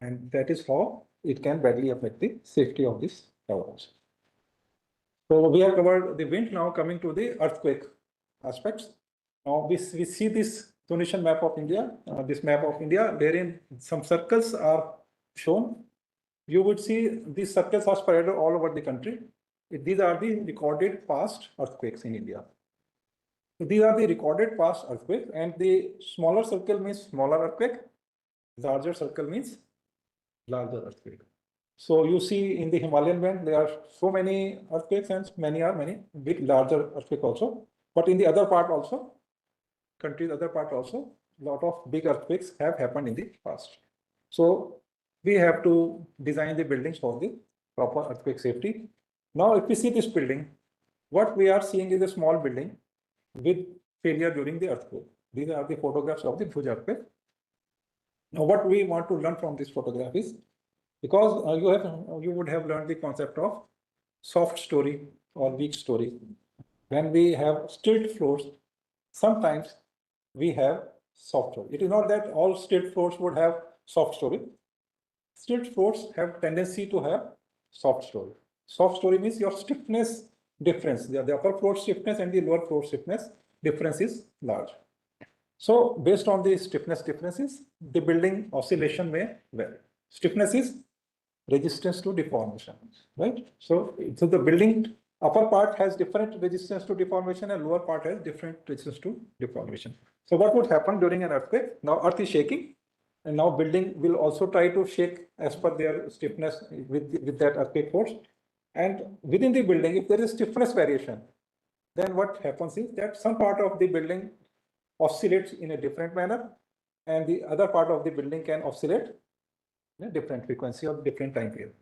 A: And that is how it can badly affect the safety of this towers. So we have covered the wind. Now coming to the earthquake aspects. Now we see this zonation map of India, this map of India, wherein some circles are shown. You would see these circles are spread all over the country. These are the recorded past earthquakes in India. So these are the recorded past earthquakes, and the smaller circle means smaller earthquake, larger circle means larger earthquake. So you see in the Himalayan band, there are so many earthquakes, and many big larger earthquake also. But in the other part also, country's other part also, a lot of big earthquakes have happened in the past. So we have to design the buildings for the proper earthquake safety. Now, if we see this building, what we are seeing is a small building with failure during the earthquake. These are the photographs of the Bhuj earthquake. Now, what we want to learn from this photograph is, because you would have learned the concept of soft story or weak story. When we have stilt floors, sometimes we have soft story. It is not that all stilt floors would have soft story. Stilt floors have tendency to have soft story. Soft story means your stiffness difference, the upper floor stiffness and the lower floor stiffness difference is large. So based on the stiffness differences, the building oscillation may vary. Stiffness is resistance to deformation, right? So the building upper part has different resistance to deformation and lower part has different resistance to deformation. So what would happen during an earthquake? Now earth is shaking, and now building will also try to shake as per their stiffness with that earthquake force. And within the building, if there is stiffness variation, then what happens is that some part of the building oscillates in a different manner, and the other part of the building can oscillate in a different frequency or different time period.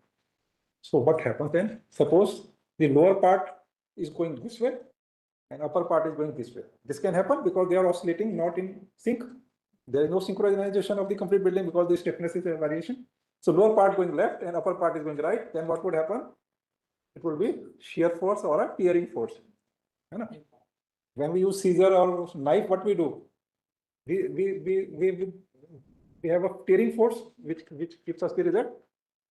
A: So what happens then? Suppose the lower part is going this way and upper part is going this way. This can happen because they are oscillating, not in sync. There is no synchronization of the complete building because the stiffness is a variation. So lower part going left and upper part is going right. Then what would happen? It will be shear force or a tearing force. When we use scissor or knife, what we do? We have a tearing force which gives us the result.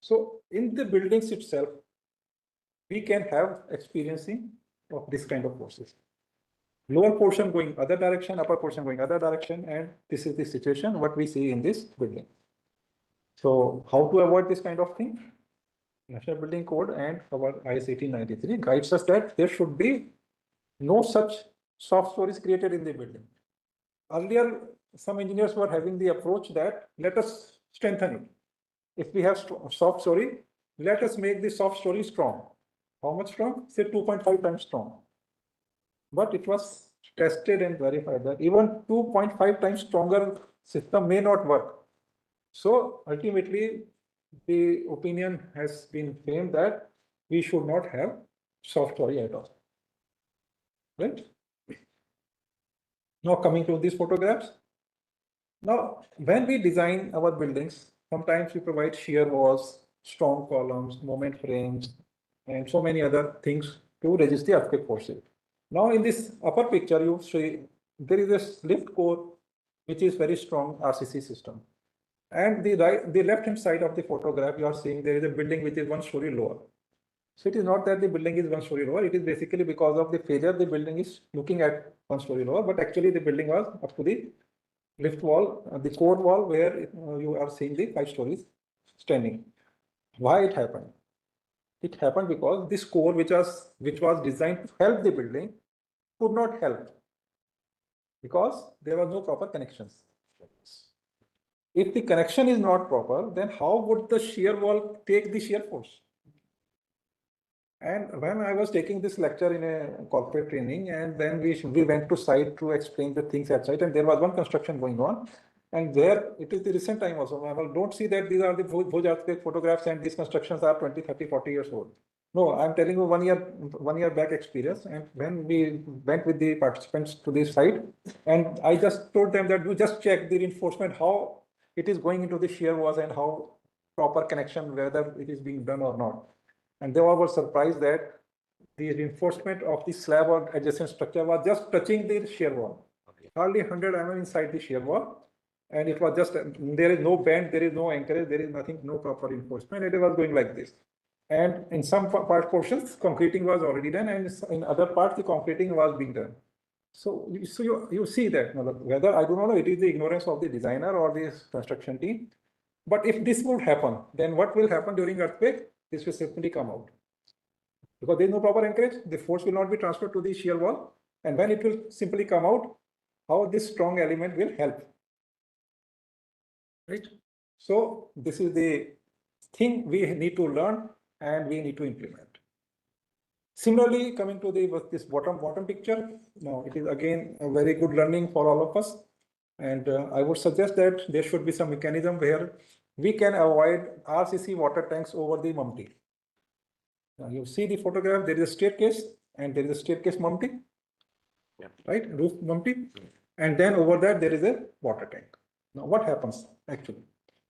A: So in the buildings itself, we can have experiencing of this kind of forces. Lower portion going other direction, upper portion going other direction, and this is the situation what we see in this building. So how to avoid this kind of thing? National Building Code and our IS 1893 guides us that there should be no such soft stories created in the building. Earlier, some engineers were having the approach that let us strengthen it. If we have soft story, let us make the soft story strong. How much strong? Say 2.5 times strong. But it was tested and verified that even 2.5 times stronger system may not work. So ultimately, the opinion has been framed that we should not have soft story at all. Right? Now coming to these photographs. Now, when we design our buildings, sometimes we provide shear walls, strong columns, moment frames, and so many other things to resist the earthquake forces. Now, in this upper picture, you see there is a lift core, which is very strong RCC system. And the left-hand side of the photograph, you are seeing there is a building which is 1 story lower. So it is not that the building is 1 story lower, it is basically because of the failure, the building is looking at 1 story lower, but actually the building was up to the lift wall, the core wall where you are seeing the 5 stories standing. Why it happened? It happened because this core, which was designed to help the building, could not help because there was no proper connections. If the connection is not proper, then how would the shear wall take the shear force? And when I was taking this lecture in a corporate training, and then we went to site to explain the things at site, and there was one construction going on, and there it is the recent time also. Well, don't see that these are the Bhuj earthquake photographs and these constructions are 20, 30, 40 years old. No, I'm telling you 1 year back experience. And when we went with the participants to this site, and I just told them that you just check the reinforcement, how it is going into the shear walls and how proper connection, whether it is being done or not. And they all were surprised that the reinforcement of the slab or adjacent structure was just touching the shear wall. Hardly 100 mm inside the shear wall. And it was just, there is no bend, there is no anchorage, there is nothing, no proper reinforcement. It was going like this. And in some portions, concreting was already done, and in other parts, the concreting was being done. So you see that, whether, I do not know, it is the ignorance of the designer or the construction team. But if this would happen, then what will happen during earthquake? This will simply come out. Because there is no proper anchorage, the force will not be transferred to the shear wall. And when it will simply come out, how this strong element will help. Right? So this is the thing we need to learn and we need to implement. Similarly, coming to this bottom picture, now it is again a very good learning for all of us. And I would suggest that there should be some mechanism where we can avoid RCC water tanks over the mumty. Now you see the photograph, there is a staircase and there is a staircase mumty, right? Roof mumty. And then over that, there is a water tank. Now what happens actually?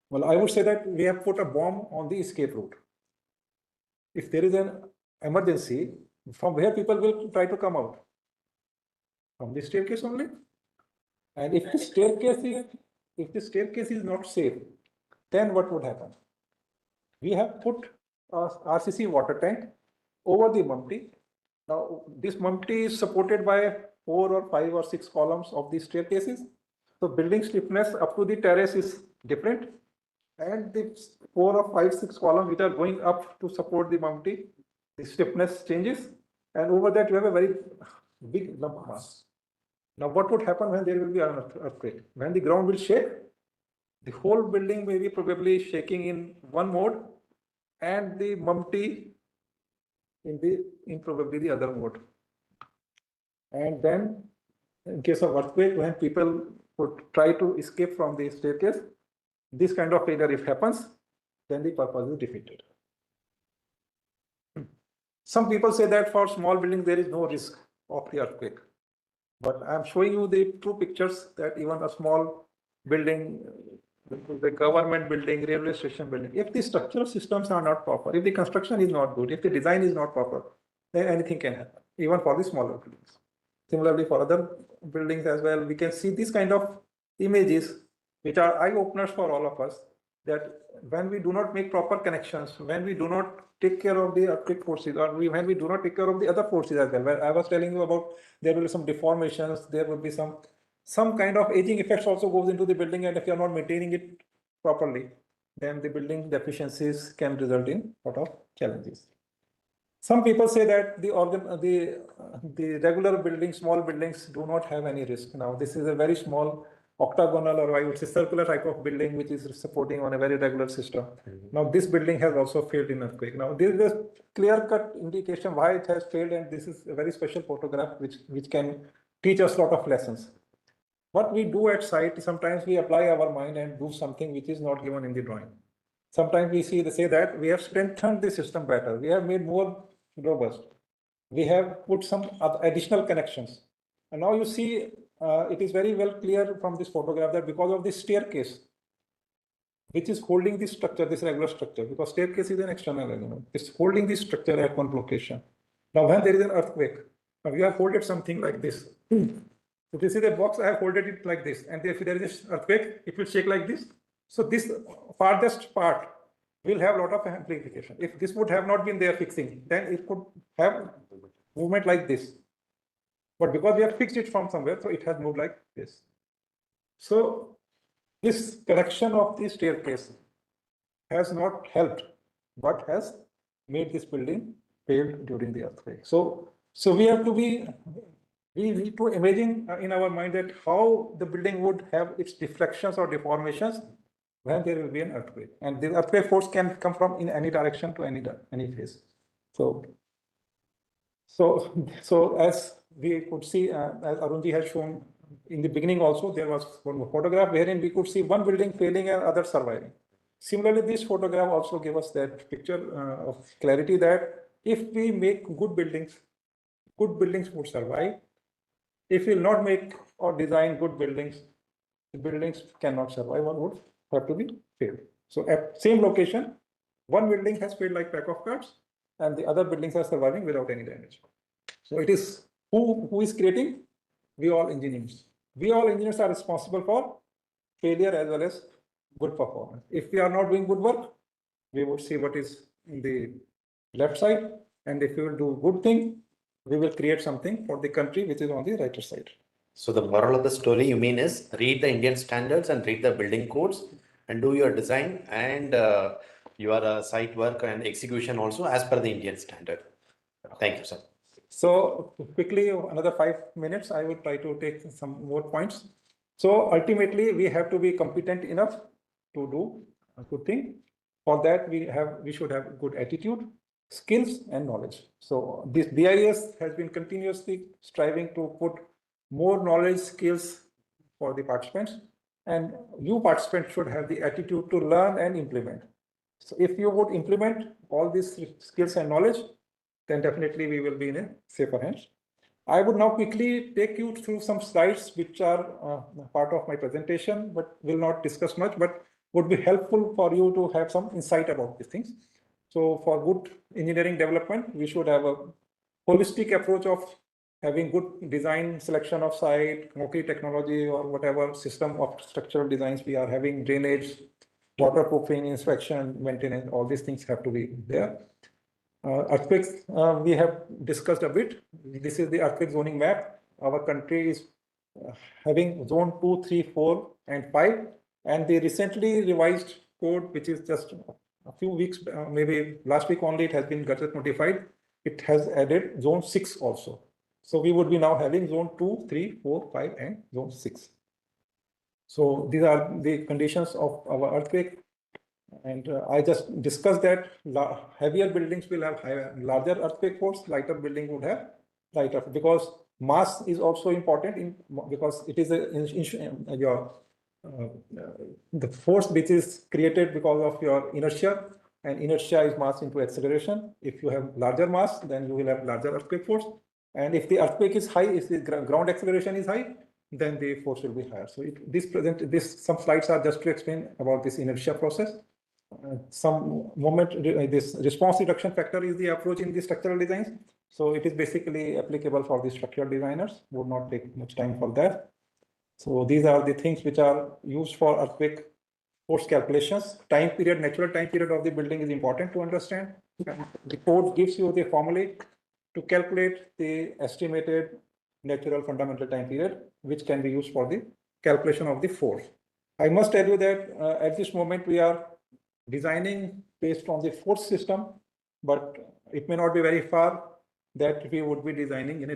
A: Well, I would say that we have put a bomb on the escape route. If there is an emergency, from where people will try to come out? From the staircase only. And if the staircase is not safe, then what would happen? We have put a RCC water tank over the mumty. Now, this mumty is supported by 4 or 5 or 6 columns of these staircases. So building stiffness up to the terrace is different. And the 4 or 5, 6 columns which are going up to support the mumty, the stiffness changes. And over that, you have a very big lump mass. Now, what would happen when there will be an earthquake? When the ground will shake, the whole building may be probably shaking in one mode, and the mumty in probably the other mode. And then, in case of earthquake, when people would try to escape from the staircase, this kind of failure if happens, then the purpose is defeated. Some people say that for small buildings, there is no risk of the earthquake. But I'm showing you the true pictures that even a small building, the government building, railway station building, if the structural systems are not proper, if the construction is not good, if the design is not proper, then anything can happen, even for the smaller buildings. Similarly, for other buildings as well, we can see these kind of images, which are eye openers for all of us, that when we do not make proper connections, when we do not take care of the earthquake forces, or when we do not take care of the other forces as well, where I was telling you about, there will be some deformations, there will be some kind of aging effects also goes into the building, and if you are not maintaining it properly, then the building deficiencies can result in a lot of challenges. Some people say that the regular buildings, small buildings, do not have any risk. Now, this is a very small octagonal, or I would say circular type of building, which is supporting on a very regular system. Now, this building has also failed in earthquake. Now, there is a clear-cut indication why it has failed, and this is a very special photograph which can teach us a lot of lessons. What we do at site, sometimes we apply our mind and do something which is not given in the drawing. Sometimes we say that we have strengthened the system better. We have made more robust. We have put some additional connections. And now you see, it is very well clear from this photograph that because of this staircase, which is holding this structure, this regular structure, because staircase is an external element, it's holding this structure at one location. Now, when there is an earthquake, now you have folded something like this. So this is a box, I have folded it like this. And if there is an earthquake, it will shake like this. So this farthest part will have a lot of amplification. If this would have not been there fixing, then it could have movement like this. But because we have fixed it from somewhere, so it has moved like this. So this correction of the staircase has not helped, but has made this building fail during the earthquake. So we have to be, we need to imagine in our mind that how the building would have its deflections or deformations when there will be an earthquake. And the earthquake force can come from in any direction to any phase. So as we could see, as Arunji has shown in the beginning also, there was one photograph wherein we could see one building failing and other surviving. Similarly, this photograph also gave us that picture of clarity that if we make good buildings would survive. If we will not make or design good buildings, the buildings cannot survive or would have to be failed. So at same location, one building has failed like pack of cards, and the other buildings are surviving without any damage. So it is who is creating? We all engineers. We all engineers are responsible for failure as well as good performance. If we are not doing good work, we would see what is in the left side, and if we will do good thing, we will create something for the country which is on the right side.
B: So the moral of the story, you mean, is read the Indian standards and read the building codes and do your design and your site work and execution also as per the Indian standard. Thank you, sir.
A: So quickly, another 5 minutes, I will try to take some more points. So ultimately, we have to be competent enough to do a good thing. For that, we should have good attitude, skills, and knowledge. So this BIS has been continuously striving to put more knowledge, skills for the participants, and you participants should have the attitude to learn and implement. So if you would implement all these skills and knowledge, then definitely we will be in a safer hands. I would now quickly take you through some slides which are part of my presentation, but will not discuss much, but would be helpful for you to have some insight about these things. So for good engineering development, we should have a holistic approach of having good design, selection of site, concrete technology, or whatever system of structural designs we are having, drainage, waterproofing, inspection, maintenance, all these things have to be there. Earthquakes, we have discussed a bit. This is the earthquake zoning map. Our country is having zone 2, 3, 4, and 5. And the recently revised code, which is just a few weeks, maybe last week only, it has been gazette notified. It has added zone 6 also. So we would be now having zone 2, 3, 4, 5, and zone 6. So these are the conditions of our earthquake. And I just discussed that heavier buildings will have larger earthquake force, lighter building would have lighter, because mass is also important because it is the force which is created because of your inertia and inertia is mass into acceleration. If you have larger mass, then you will have larger earthquake force. And if the earthquake is high, if the ground acceleration is high, then the force will be higher. So some slides are just to explain about this inertia process. This response reduction factor is the approach in the structural designs. So it is basically applicable for the structural designers. Would not take much time for that. So these are the things which are used for earthquake force calculations. Time period, natural time period of the building is important to understand. The code gives you the formulae to calculate the estimated natural fundamental time period, which can be used for the calculation of the force. I must tell you that at this moment we are designing based on the force system, but it may not be very far that we would be designing in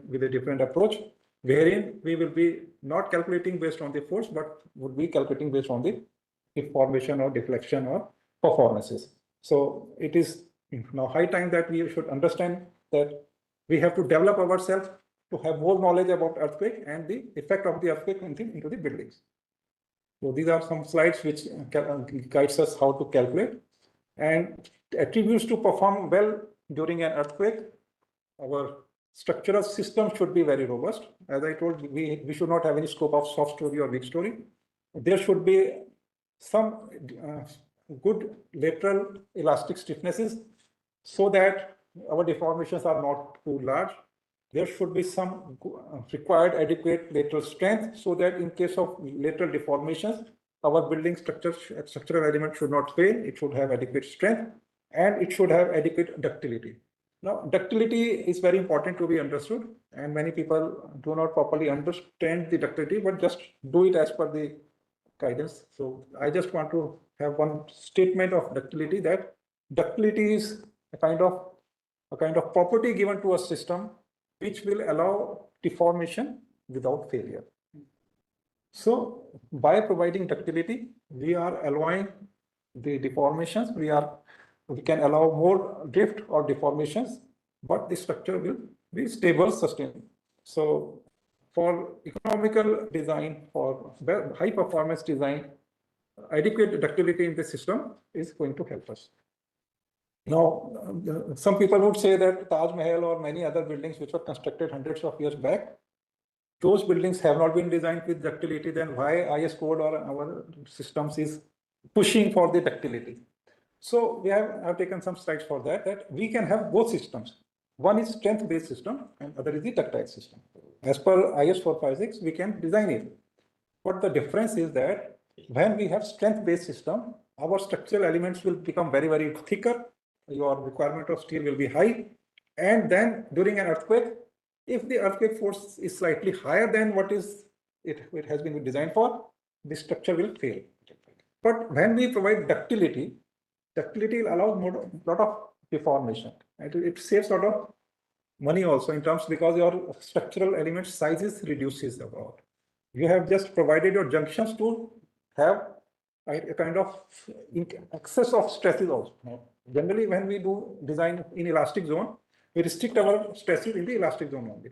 A: with a different approach, wherein we will be not calculating based on the force, but would be calculating based on the deformation or deflection or performances. So it is now high time that we should understand that we have to develop ourselves to have more knowledge about earthquake and the effect of the earthquake into the buildings. So these are some slides which guides us how to calculate, and attributes to perform well during an earthquake. Our structural system should be very robust. As I told, we should not have any scope of soft story or weak story. There should be some good lateral elastic stiffnesses so that our deformations are not too large. There should be some required adequate lateral strength so that in case of lateral deformations, our building structural element should not fail. It should have adequate strength and it should have adequate ductility. Now, ductility is very important to be understood, and many people do not properly understand the ductility, but just do it as per the guidance. So I just want to have one statement of ductility, that ductility is a kind of property given to a system which will allow deformation without failure. So by providing ductility, we are allowing the deformations. We can allow more drift or deformations, but the structure will be stable, sustainable. So for economical design, for high performance design, adequate ductility in the system is going to help us. Now, some people would say that Taj Mahal or many other buildings which were constructed hundreds of years back, those buildings have not been designed with ductility. Then why IS code or our systems is pushing for the ductility? So we have taken some slides for that we can have both systems. One is strength-based system and other is the ductile system. As per IS 456, we can design it. But the difference is that when we have strength-based system, our structural elements will become very, very thicker. Your requirement of steel will be high. And then during an earthquake, if the earthquake force is slightly higher than what it has been designed for, the structure will fail. But when we provide ductility allows a lot of deformation. And it saves a lot of money also in terms, because your structural element sizes reduces about. You have just provided your junctions to have a kind of excess of stresses also. Generally, when we do design in elastic zone, we restrict our stresses in the elastic zone only.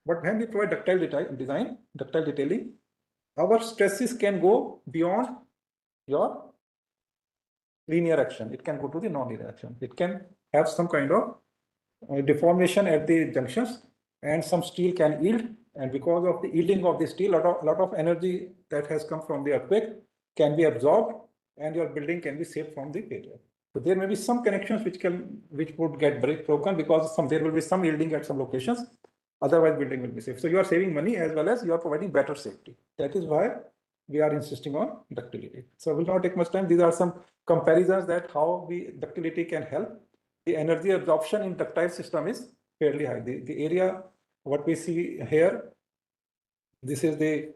A: But when we provide ductile detailing, our stresses can go beyond your linear action. It can go to the non-linear action. It can have some kind of deformation at the junctions, and some steel can yield. And because of the yielding of the steel, a lot of energy that has come from the earthquake can be absorbed, and your building can be saved from the failure. So there may be some connections which would get broken because there will be some yielding at some locations. Otherwise, building will be safe. So you are saving money as well as you are providing better safety. That is why we are insisting on ductility. So it will not take much time. These are some comparisons that how ductility can help. The energy absorption in ductile system is fairly high. The area, what we see here, this is the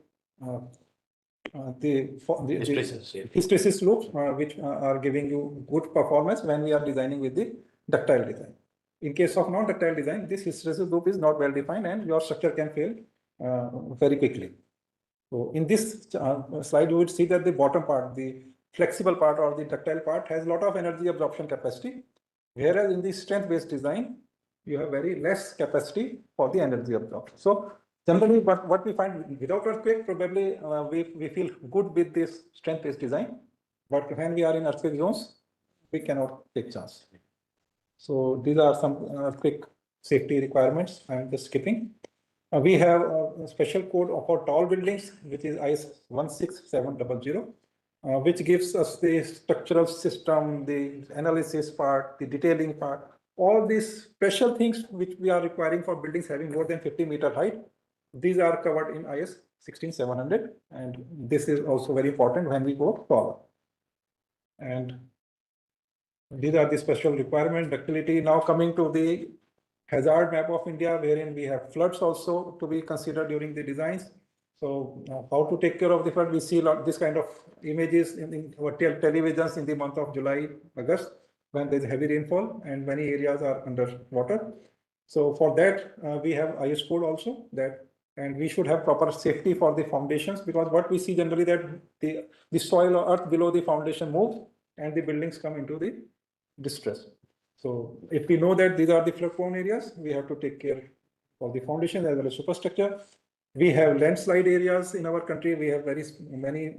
A: hysteresis loops, which are giving you good performance when we are designing with the ductile design. In case of non-ductile design, this hysteresis loop is not well defined and your structure can fail very quickly. So in this slide, you would see that the bottom part, the flexible part or the ductile part, has a lot of energy absorption capacity, whereas in the strength-based design, you have very less capacity for the energy absorption. So generally, what we find without earthquake, probably we feel good with this strength-based design. But when we are in earthquake zones, we cannot take chance. So these are some quick safety requirements. I'm just skipping. We have a special code for tall buildings, which is IS 16700, which gives us the structural system, the analysis part, the detailing part, all these special things which we are requiring for buildings having more than 50-meter height. These are covered in IS 16700, and this is also very important when we go taller. And these are the special requirements, ductility. Now coming to the hazard map of India, wherein we have floods also to be considered during the designs. So how to take care of the flood? We see this kind of images in our televisions in the month of July, August, when there's heavy rainfall and many areas are under water. So for that, we have IS code also that, and we should have proper safety for the foundations, because what we see generally that the soil or earth below the foundation moves and the buildings come into the distress. So if we know that these are the flood prone areas, we have to take care of the foundation as well as superstructure. We have landslide areas in our country. We have very many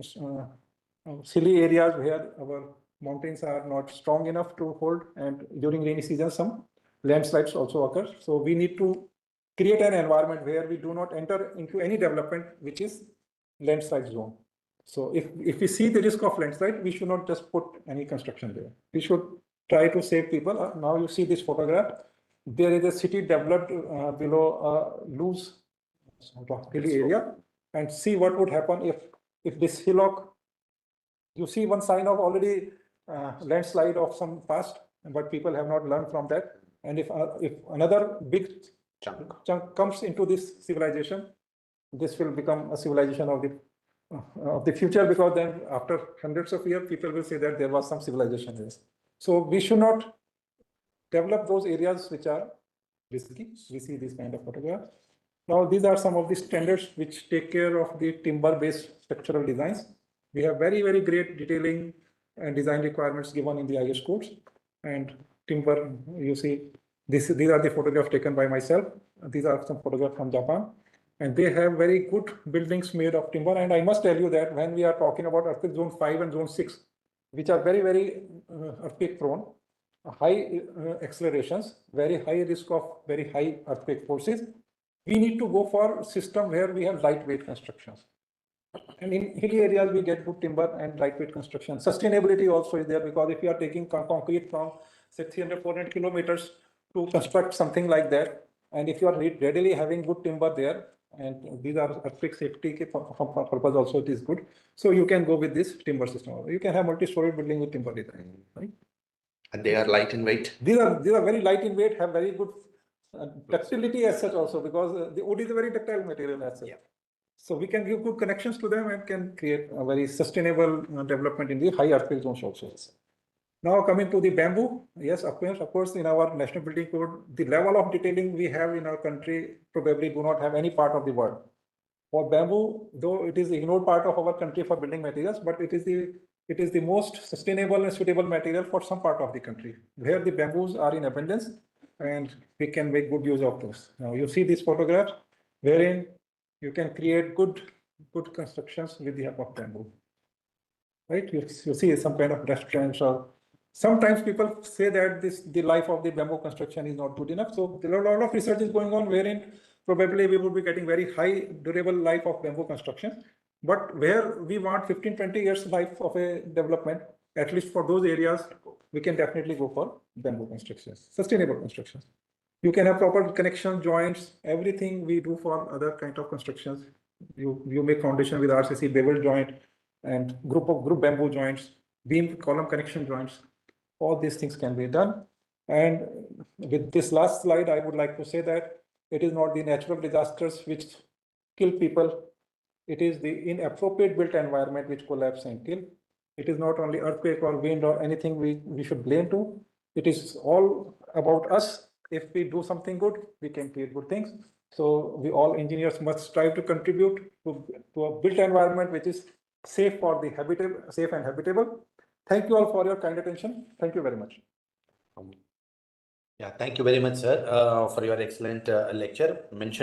A: hilly areas where our mountains are not strong enough to hold, and during rainy season some landslides also occur. So we need to create an environment where we do not enter into any development which is landslide zone. So if we see the risk of landslide, we should not just put any construction there. We should try to save people. Now you see this photograph. There is a city developed below a loose hilly area, and see what would happen if this hillock, you see one sign of already landslide of some past, but people have not learned from that. And if another big chunk comes into this civilization, this will become a civilization of the future, because then after hundreds of years, people will say that there was some civilization here. So we should not develop those areas which are risky. We see this kind of photograph. Now, these are some of the standards which take care of the timber-based structural designs. We have very, very great detailing and design requirements given in the IS codes. And timber, you see, these are the photographs taken by myself. These are some photographs from Japan. And they have very good buildings made of timber. And I must tell you that when we are talking about earthquake zone 5 and zone 6, which are very, very earthquake prone, high accelerations, very high risk of very high earthquake forces, we need to go for system where we have lightweight constructions. And in hilly areas, we get good timber and lightweight construction. Sustainability also is there, because if you are taking concrete from say 300, 400 kilometers to construct something like that, and if you are readily having good timber there, and these are earthquake safety purpose also, it is good. So you can go with this timber system. You can have multi-story building with timber design, right?
B: And they are light in weight.
A: These are very light in weight, have very good ductility as such also, because the wood is a very ductile material as such. Yeah. So we can give good connections to them and can create a very sustainable development in the high earthquake zones also. Now coming to the bamboo, yes, of course, in our national building code, the level of detailing we have in our country probably do not have any part of the world. For bamboo, though it is ignored part of our country for building materials, but it is the most sustainable and suitable material for some part of the country where the bamboos are in abundance, and we can make good use of those. Now you see this photograph wherein you can create good constructions with the help of bamboo. Right? You see some kind of restaurants, or sometimes people say that the life of the bamboo construction is not good enough. So there are a lot of research is going on wherein probably we will be getting very high durable life of bamboo construction. But where we want 15, 20 years life of a development, at least for those areas, we can definitely go for bamboo constructions, sustainable constructions. You can have proper connection joints, everything we do for other kind of constructions. You make foundation with RCC, bevel joint, and group bamboo joints, beam column connection joints. All these things can be done. And with this last slide, I would like to say that it is not the natural disasters which kill people. It is the inappropriate built environment which collapse and kill. It is not only earthquake or wind or anything we should blame to. It is all about us. If we do something good, we can create good things. So we all engineers must strive to contribute to a built environment which is safe for the safe and habitable. Thank you all for your kind attention. Thank you very much.
B: Yeah, thank you very much, sir, for your excellent lecture mentioning